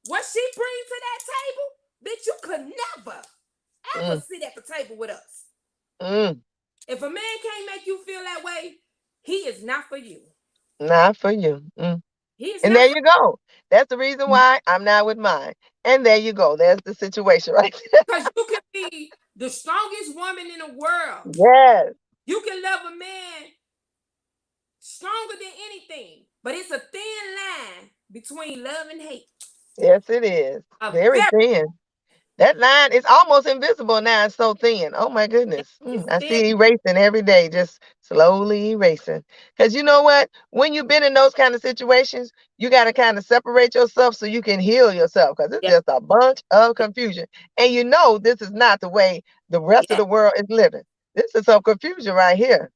What she brings to that table, bitch, you could never,
go.
ever sit at the table with us.
Mm.
If a man can't make you feel that way, he is not for you.
Not for you.
He is
And
not
there
for
you go. That's the reason why I'm not with mine. And there you go. There's the situation right there.
because you can be the strongest woman in the world.
Yes.
You can love a man stronger than anything, but it's a thin line between love and hate.
Yes, it is.
A
Very
very
thin. That line is almost invisible now. It's so thin. Oh my goodness.
it's
I
thin.
see it erasing every day, just slowly erasing. Because you know what? When you've been in those kind of situations, you got to kind of separate yourself so you can heal yourself because it's
Yeah,
just a bunch of confusion. And you know, this is not the way the rest of
yeah.
the world is living. This is some confusion right here.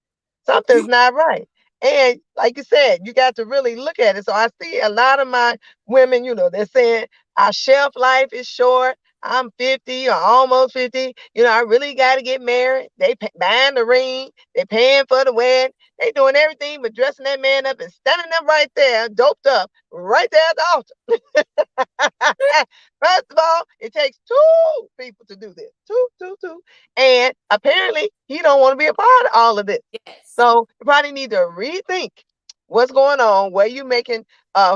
You
Something's not right. And like you said, you got to really look at it. So I see a lot of my women, they're saying our shelf life is short. I'm 50 or almost 50. I really got to get married. They buying the ring. They paying for the wedding. They doing everything but dressing that man up and standing up right there, doped up, right there at the altar. First of all, it takes two people to do this. Two, two, two. And apparently he don't want to be a part of all of this.
yes.
So you probably need to rethink what's going on, where you making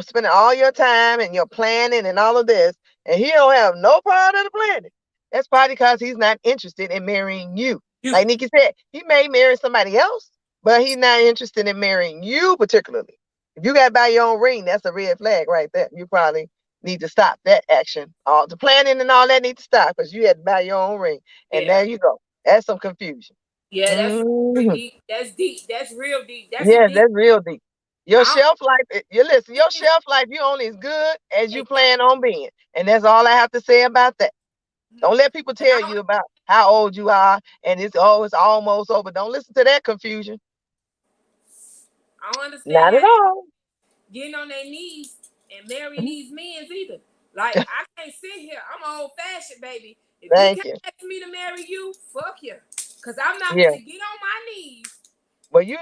spending all your time and your planning and all of this, and he don't have no part of the planning. That's probably because he's not interested in marrying you. Like
You.
Nikki said, he may marry somebody else, but he's not interested in marrying you particularly. If you got to buy your own ring, that's a red flag right there. You probably need to stop that action. All the planning and all that need to stop because you had to buy your own ring. And there
Yeah.
you go. That's some confusion.
Yeah, that's pretty
Hmm.
deep. That's deep. That's real deep. That's a
Yes,
deep.
that's real deep. Your
I
shelf life, you listen, your
don't
shelf life, you only as good as you
exactly.
plan on being. And that's all I have to say about that. Don't let people
And
tell you about how old you are and it's almost over. Don't listen to that confusion.
I don't understand
Not
how
at all.
getting on their knees and marrying these men either. Like I can't sit here. I'm old fashioned, baby. If you
Thank
can't
you.
ask me to marry you, fuck you. Cause I'm not
Yeah.
gonna get on my knees.
But you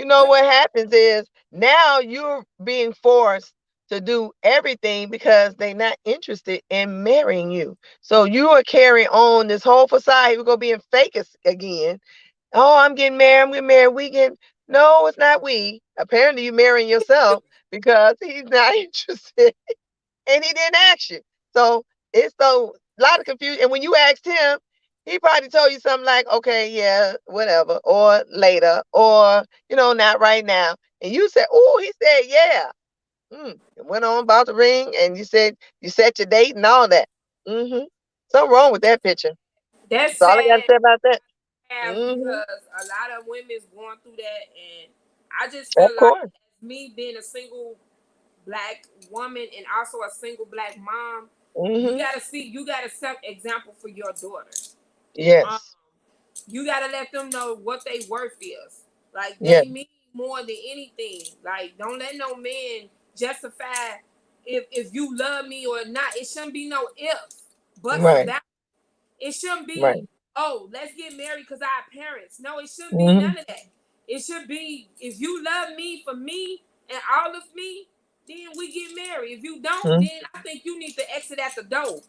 know what happens is now you're being forced to do everything because they're not interested in marrying you. So you are carrying on this whole facade. We're gonna be in fake again. Oh, I'm getting married. I'm getting married. We get no, it's not we. Apparently, you marrying yourself because he's not interested and he didn't ask you. So it's so a lot of confusion. And when you asked him, he probably told you something like, "Okay, yeah, whatever," or later, or not right now. And you said, "Oh," he said, "Yeah." It went on about the ring, and you said you set your date and all that. Mm-hmm. Something wrong with that picture.
That's
That's all I got to
sad
say about that. Mm-hmm.
because a lot of women's going through that, and I just
Of
feel like
course.
me being a single black woman and also a single black mom,
Mm-hmm.
you gotta set example for your daughter. Um,
Yes.
you gotta let them know what they worth is. Like
Yes.
they mean more than anything. Like don't let no man justify if you love me or not. It shouldn't be no ifs, buts, and
Right.
that. It shouldn't be,
Right.
oh, let's get married because our parents. No, it shouldn't be
Mm-hmm.
none of that. It should be if you love me for me and all of me, then we get married. If you don't,
Mm-hmm.
then I think you need to exit at the door.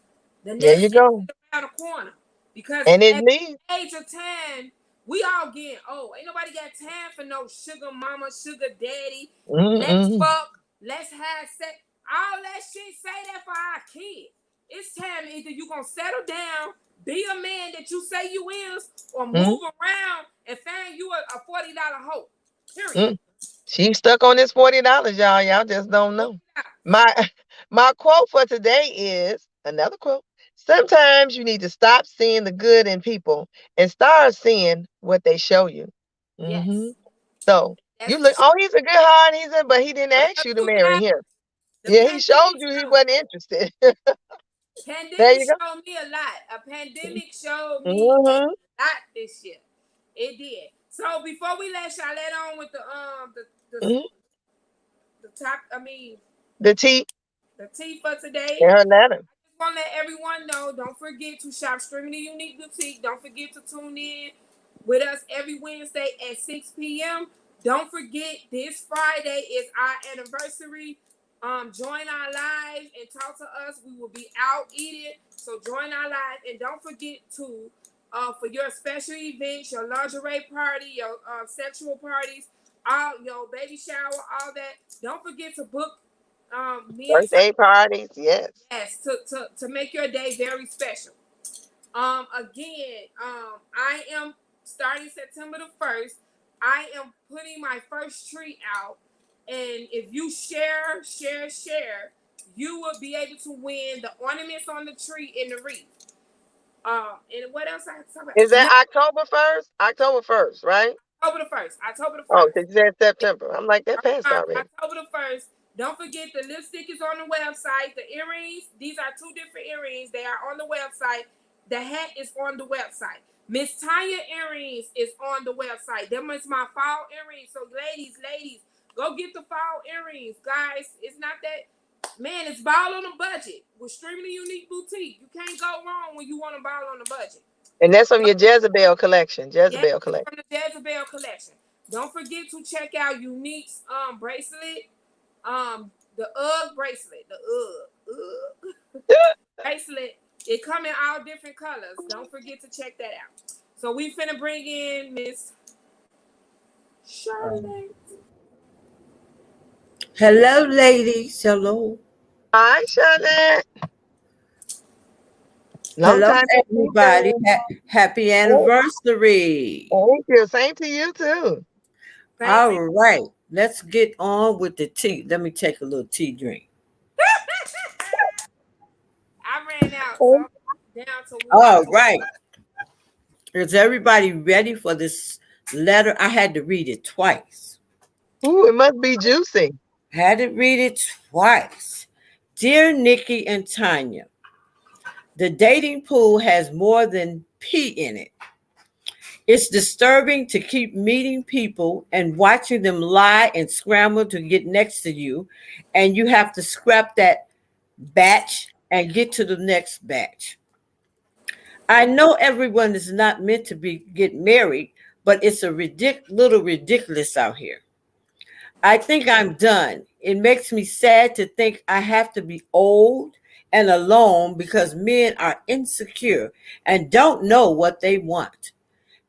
The
There you
next
go.
exit around the corner. Because
And it
at
needs.
the age of 10, we all getting old. Ain't nobody got time for no sugar mama, sugar daddy. Let's
Mm-mm.
fuck. Let's have sex. All that shit, say that for our kids. It's time either you gonna settle down, be a man that you say you is, or
Mm-hmm.
move around and find you a $40 hoe. Period.
Mm. She's stuck on this $40, y'all. Y'all just don't know. My my quote for today is another quote. Sometimes you need to stop seeing the good in people and start seeing what they show you. Hmm.
Yes,
So you
that's the
look,
truth.
oh, he's a good heart, but he didn't ask
Real
you to marry
2000.
him.
The
Yeah, he showed
pandemic
you he
showed me.
wasn't interested. There
Pandemic
you go.
showed me a lot. A pandemic showed me a
Hmm.
lot this year. It did. So before we let y'all let on with the
Hmm.
the top, I mean
The tea
the tea for today.
in her letter.
Just want to let everyone know, don't forget to shop Streaming the Unique Boutique. Don't forget to tune in with us every Wednesday at 6 p.m. Don't forget, this Friday is our anniversary. Join our live and talk to us. We will be out eating. So join our live. And don't forget to, for your special events, your lingerie party, your sexual parties, all your baby shower, all that. Don't forget to book me and friends.
Birthday parties, yes.
Yes, to make your day very special. Again, I am starting September the 1st. I am putting my first tree out. And if you share, you will be able to win the ornaments on the tree in the wreath. And what else I have to talk about?
Is
Now,
that October 1st? October 1st, right?
October the 1st. October the
Oh,
1st.
because you said September. I'm like, that passed already.
October the 1st. Don't forget the lipstick is on the website. The earrings, these are two different earrings. They are on the website. The hat is on the website. Miss Tanya earrings is on the website. Them is my fall earrings. So ladies, go get the fall earrings. Guys, it's not that, man, it's ball on a budget. With Streaming the Unique Boutique. You can't go wrong when you want to ball on a budget.
And that's from your Jezebel collection.
Yes,
Jezebel
it's
collection.
from the Jezebel collection. Don't forget to check out Unique's bracelet. The UGG bracelet. The UGG bracelet. It come in all different colors. Don't forget to check that out. So we finna bring in Miss Charlotte.
Hello, ladies. Hello.
Hi, Charlotte. Long
Hello,
time no see,
everybody.
girl.
Happy
Oh,
anniversary.
thank you. Same to you, too.
Thanks.
All right. let's get on with the tea. Let me take a little tea drink.
I ran out, so
Oh,
I'm down to water.
All right. Is everybody ready for this letter? I had to read it twice.
ooh, it must be juicy.
Had to read it twice. Dear Nikki and Tanya, the dating pool has more than pee in it. It's disturbing to keep meeting people and watching them lie and scramble to get next to you, and you have to scrap that batch and get to the next batch. I know everyone is not meant to be get married, but it's a little ridiculous out here. I think I'm done. It makes me sad to think I have to be old and alone because men are insecure and don't know what they want.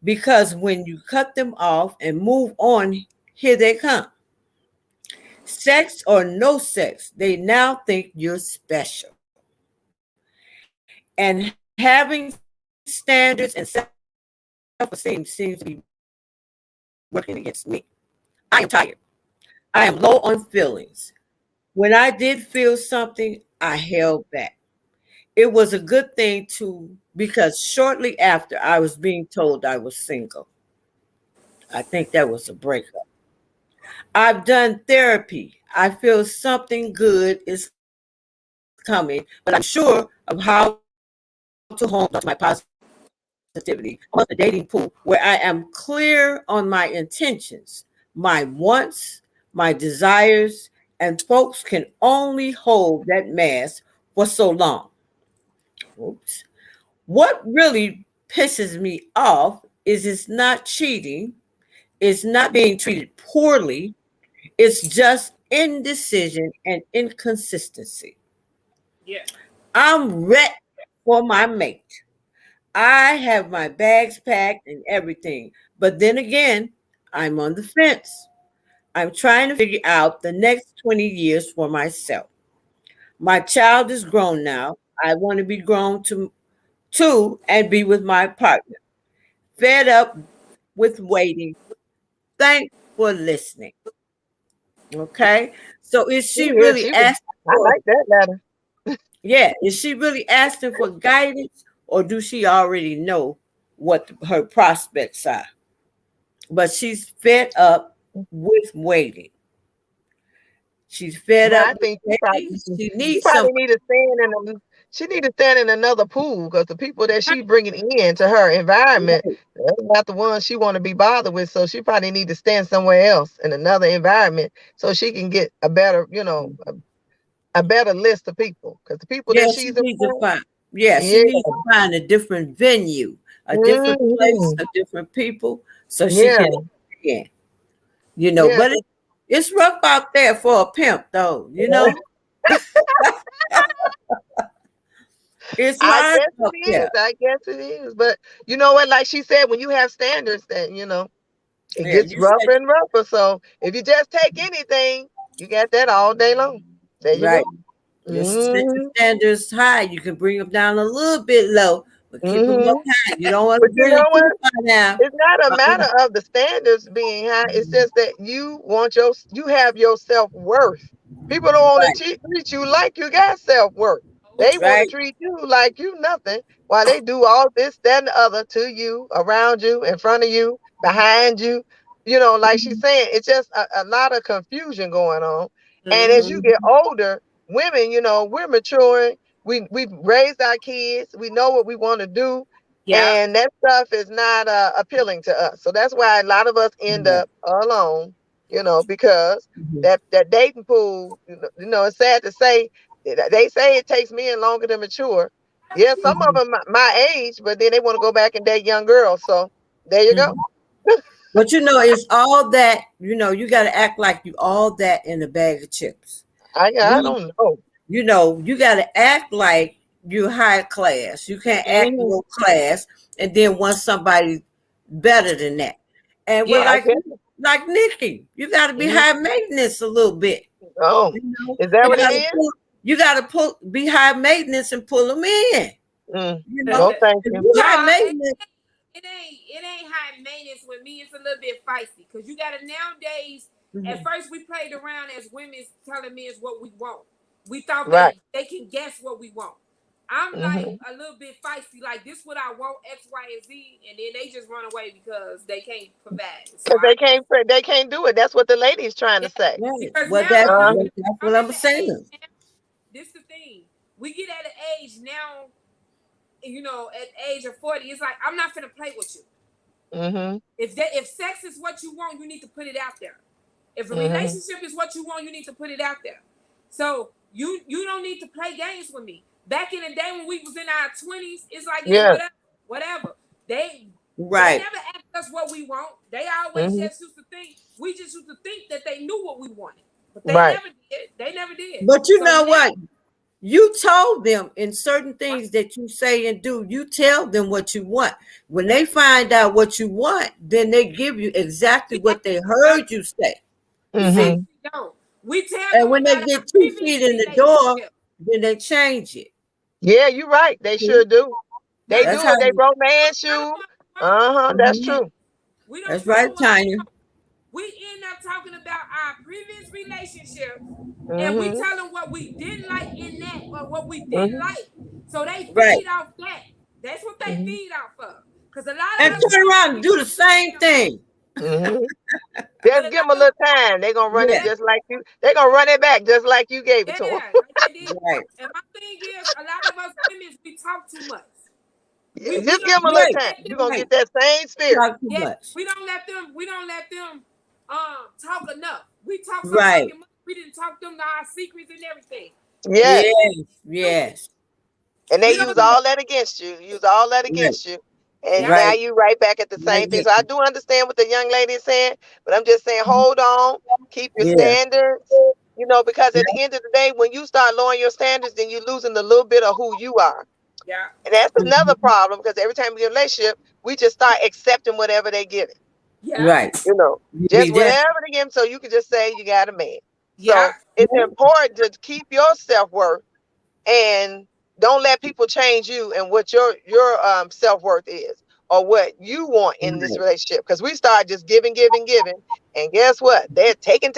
Because when you cut them off and move on, here they come. Sex or no sex, they now think you're special. And having standards and self esteem seems to be working against me. I am tired. I am low on feelings. When I did feel something, I held back. It was a good thing too, because shortly after I was being told I was single. I think that was a breakup. I've done therapy. I feel something good is coming, but I'm unsure of how to hold on to my positivity amongst the dating pool where I am clear on my intentions, my wants, my desires, and folks can only hold that mask for so long. Oops. What really pisses me off is it's not cheating, it's not being treated poorly, it's just indecision and inconsistency.
Yeah.
I'm ready for my mate. I have my bags packed and everything. But then again, I'm on the fence. I'm trying to figure out the next 20 years for myself. My child is grown now. I want to be grown too and be with my partner. Fed up with waiting. Thanks for listening. Okay. So is she
Yeah,
really
she was.
asking
I
for,
like that letter.
yeah, is she really asking for guidance or do she already know what her prospects are? But she's fed up with waiting. She's fed
But
up
I
with
think
waiting. She
she
needs
probably
somebody.
need to stand in a, she need to stand in another pool because the people that she bringing in to her environment, that's not the ones she want to be bothered with. So she probably need to stand somewhere else in another environment so she can get a better, a better list of people. Because the people
Yeah,
that
she
she's
needs to
around,
find. Yeah, she
yeah,
needs to find a different venue, a different place,
hmm,
a different people, so she
yeah,
can in.
yeah.
But it's rough out there for a pimp, though. It's
I
hard
guess
out
it is.
there.
I guess it is. But you know what? Like she said, when you have standards, that it
Yeah,
gets
you
rougher
said
and rougher. So if you just take anything, you got that all day long. There you
right.
go.
Just set your
Mm-hmm.
standards high. You can bring them down a little bit low, but keep them up
Mm-hmm.
high. You don't want to
But you
bring them
know what?
too far down.
It's not a
Uh-uh.
matter of the standards being high. It's just that you have your self worth. People don't want to
Right,
treat you like you got self worth.
Oh,
They want to
right.
treat you like you nothing while they do all this, that, and the other to you, around you, in front of you, behind you. Like she's saying, it's just a lot of confusion going on. And as you
Mm-hmm.
get older, women, we're maturing. We've raised our kids. We know what we want to do,
yeah.
and that stuff is not appealing to us. So that's why a lot of us end
Right.
up alone, because
Mhm.
that dating pool, it's sad to say, they say it takes men longer to mature. Yeah, some of
Mhm.
them my age, but then they want to go back and date young girls. So there you go.
Mhm. But it's all that, you got to act like you all that in a bag of chips.
I
We,
don't know.
you got to act like you're high class. You can't act
Mhm.
low class and then want somebody better than that. And well,
Yeah.
I
like,
guess.
like Nikki, you got to be
Mhm.
high maintenance a little bit.
Oh,
You know,
is that
you
what it
got to
is?
pull, be high maintenance and pull them in.
Mm.
You know,
No, thank
if
you.
you high
No,
maintenance,
it ain't high maintenance with me. It's a little bit feisty because you gotta nowadays. At first, we played around as women telling men what we want. We thought
Right.
they can guess what we want. I'm like
Mm-hmm.
a little bit feisty, like this what I want, X, Y, and Z, and then they just run away because they can't provide. So
Because they can't do it. That's what the lady's trying
yeah,
to say.
Right.
because
Well,
now
Uh-huh.
that's
I'm
what
at
I'm
the age
saying.
now. This the thing. We get at an age now, at the age of 40, it's like I'm not gonna play with you.
Mm-hmm.
If sex is what you want, you need to put it out there. If a
Mm-hmm.
relationship is what you want, you need to put it out there. So you don't need to play games with me. Back in the day when we was in our 20s, it's like it's
Yeah.
whatever. They
Right.
never asked us what we want. They always
Mm-hmm.
just used to think we just used to think that they knew what we wanted, but they
Right.
never did. They never did.
But you
So
know
now,
what? You told them in certain
right?
things that you say and do, you tell them what you want. When they find out what you want, then they give you exactly
We
what they heard you say. You
actually
see?
Mm-hmm.
don't. We tell
And
them
when they
about our
get 2 feet
previous
in the door,
relationship.
then they change it.
Yeah, you're right. They
See?
sure do. They
No,
That's
do
how
it. They
you,
romance
tell them
you.
what we want.
Uh-huh. That's
mhm.
true.
We don't
That's
tell
right,
them what we
Tanya.
want. We end up talking about our previous relationships and we
Mm-hmm.
tell them what we didn't like in that or what we didn't
Mm-hmm.
like. So they
Right.
feed off that. That's what they
Mm-hmm.
feed off of. Because a lot
And
of us
turn
women,
around and
we
do the
want to
same
feel right.
thing.
Mm-hmm.
But
Just
a
give
lot
them a
of
little time. They're gonna run it
Yeah.
that,
just like you. They're gonna run it back just like you gave it to them.
yeah, like they did.
Right.
And my thing is, a lot of us women, we talk too much.
Yeah,
We
just give them a little
Right.
time.
let them
You're gonna
Right.
get that same spirit.
Talk too
yeah,
much.
we don't let them talk enough. We talk so
Right.
fucking much. We didn't talk them to our secrets and everything.
Yes.
Yes.
Stupid.
Yes.
And they
We
use
don't.
all that against you. Use all that
Right.
against you. And
Yeah,
now
Right.
you right back at the
Right
same thing.
there.
So I do understand what the young lady is saying, but I'm just saying, hold on, keep your
Yeah.
standards. Because at
Yeah.
the end of the day, when you start lowering your standards, then you're losing a little bit of who you are.
yeah,
And that's another
Mhm.
problem because every time we get in a relationship, we just start accepting whatever they give it.
yeah,
Right.
You know,
You be
just
there.
whatever they give them, so you can just say you got a man.
yeah,
So it's important to keep your self worth and don't let people change you and what your self-worth is or what you want in this
Right.
relationship because we start just giving giving giving and guess what, they're taking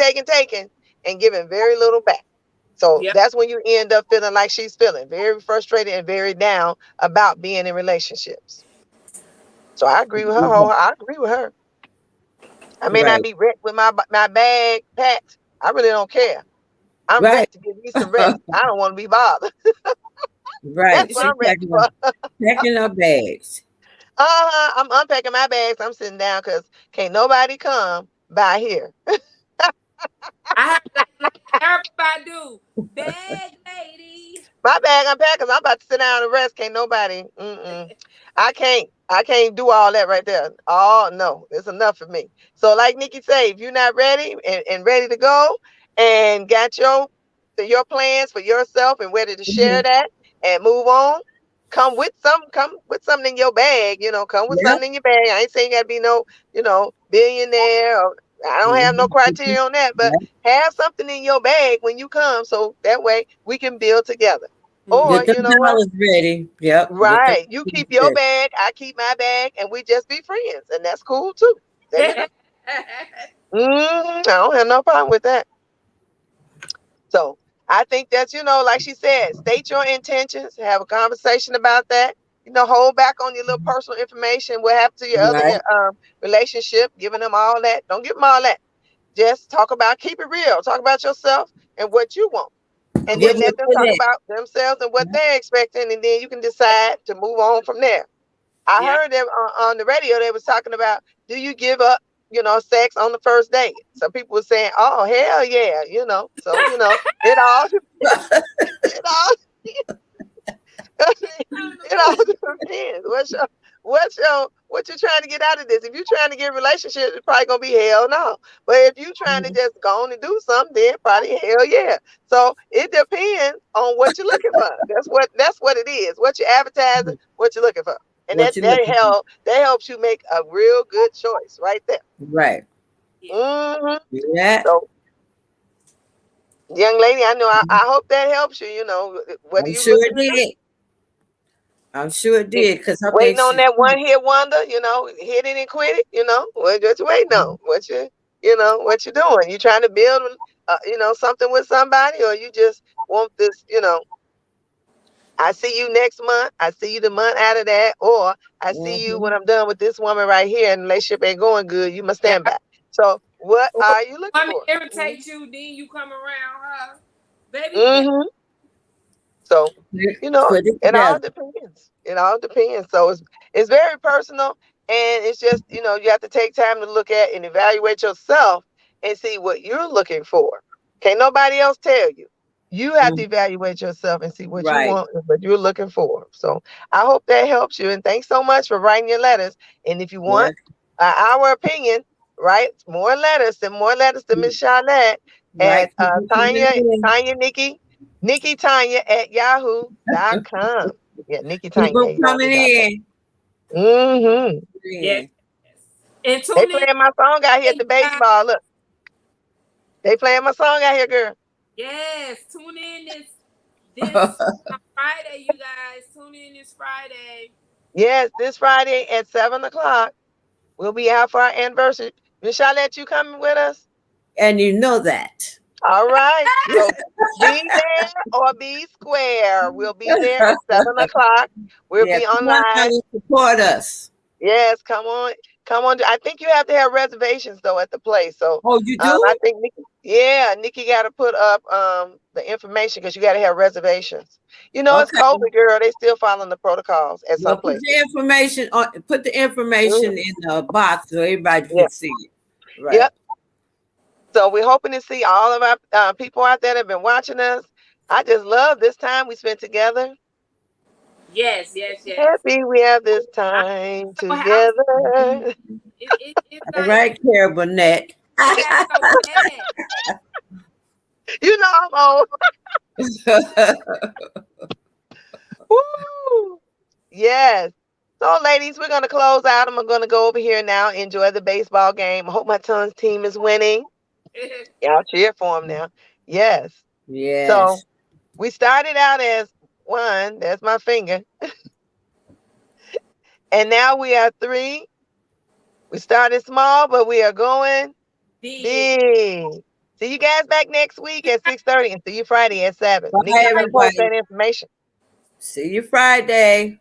and giving very little back. So
yeah,
that's when you end up feeling like she's feeling very frustrated and very down about being in relationships. So I agree with her I agree with her. I may not
Right.
be wrecked with my bag packed. I really don't care. I'm
Right.
ready to give me some rest. I don't want to be bothered. That's
Right.
what
She
I'm ready for.
packing her bags.
I'm unpacking my bags. I'm sitting down because can't nobody come by here.
I have like everybody do. Bag lady.
My bag unpacked because I'm about to sit down and rest. Can't nobody. I can't. I can't do all that right there. Oh no, it's enough for me. So like Nikki say, if you're not ready and ready to go and got your plans for yourself and ready to share
Mhm.
that and move on, come with something in your bag. Come with
Yep.
something in your bag. I ain't saying you gotta be no, billionaire. Or, I don't have no
Mhm.
criteria on that, but
Yep.
have something in your bag when you come, so that way we can build together. Or
Get
Mm-hmm.
them
you know what?
dollars ready. Yep. Get them
Right. You
dollars
keep your
ready.
bag, I keep my bag, and we just be friends, and that's cool too. There you go. I don't have no problem with that. So I think that's, like she said, state your intentions, have a conversation about that. Hold back on your little personal information. What happened to your other
Right.
relationship? Giving them all that. Don't give them all that. Just talk about, keep it real. Talk about yourself and what you want. And
Give
then
them a
let them talk
minute.
about themselves and what
Yep.
they're expecting. And then you can decide to move on from there. I
Yeah.
heard them on the radio. They was talking about, do you give up, sex on the first date? Some people were saying, oh hell yeah, So it all it all it all depends. What you trying to get out of this? If you're trying to get a relationship, it's probably gonna be hell no. But if you trying to
Mhm.
just go on and do something, then probably hell yeah. So it depends on what you're looking for. That's what it is. What you're advertising, what you're looking for. And
What
that
you
that
looking for?
help that helps you make a real good choice right there.
Right.
Yeah.
hmm
Yeah.
So young lady, I know I hope that helps you, what are
I'm
you
sure
looking
it
to do?
did. I'm sure it
If
did because I think
waiting on that one hit wonder, hit it and quit it, just waiting on what you what you doing. You trying to build, something with somebody, or you just want this, I see you next month. I see you the month out of that, or I see you when
Mhm.
I'm done with this woman right here, and the relationship ain't going good. You must
Yeah.
stand back. So, what
Or
are you looking
woman
for?
irritate you, then you come around her. Baby, you better.
Mm-hmm. So,
Put it
it all
together.
depends. It all depends. So it's very personal, and it's just you have to take time to look at and evaluate yourself and see what you're looking for. Can't nobody else tell you. You have to
Mhm.
evaluate yourself and see what you
Right.
want and what you're looking for. So I hope that helps you. And thanks so much for writing your letters. And if you want
Yes.
our opinion, write more letters. Send more letters to Miss Charlotte
Right.
at
Keep it coming
Tanya
in.
Tanya Nikki Tanya at yahoo.com. Yeah, Nikki
Keep
Tanya
them
at
coming
yahoo.com.
in.
Mm-hmm.
Yes.
In.
And
They
tune in
playing my song out here at
today,
the
you guys.
baseball. Look, they playing my song out here, girl.
Yes, tune in this Friday, you guys. Tune in this Friday.
Yes, this Friday at 7 o'clock. We'll be out for our anniversary. Miss Charlotte, you coming with us?
And you know that.
All right. So be there or be square. We'll be there at 7 o'clock. We'll
Yeah,
be on
come on down
live.
and support us.
Yes, come on. Come on. I think you have to have reservations though at the place. So
Oh, you
I
do?
think Nikki got to put up the information because you got to have reservations. It's
Okay.
COVID, girl. They still following the protocols at
Well,
some
put
places.
the information on. Put the
Mhm.
information in the box so everybody
Yeah.
can see it. Right.
Yep. So we're hoping to see all of our people out there that have been watching us. I just love this time we spent together.
Yes, yes, yes.
Happy we have this
I'm
time
I'm
together.
it's
All
like
right, Carol Burnett.
I got so mad.
I'm old. Woo! Yes. So, ladies, we're going to close out. I'm going to go over here now, enjoy the baseball game. I hope my son's team is winning. Y'all cheer for him now. Yes. So,
Yes.
we started out as one. There's my finger. And now we are three. We started small, but we are going
Big.
big. See you guys back next week at 6:30 and see you Friday at 7.
Bye,
Nikki, you post
everybody.
that information.
See you Friday.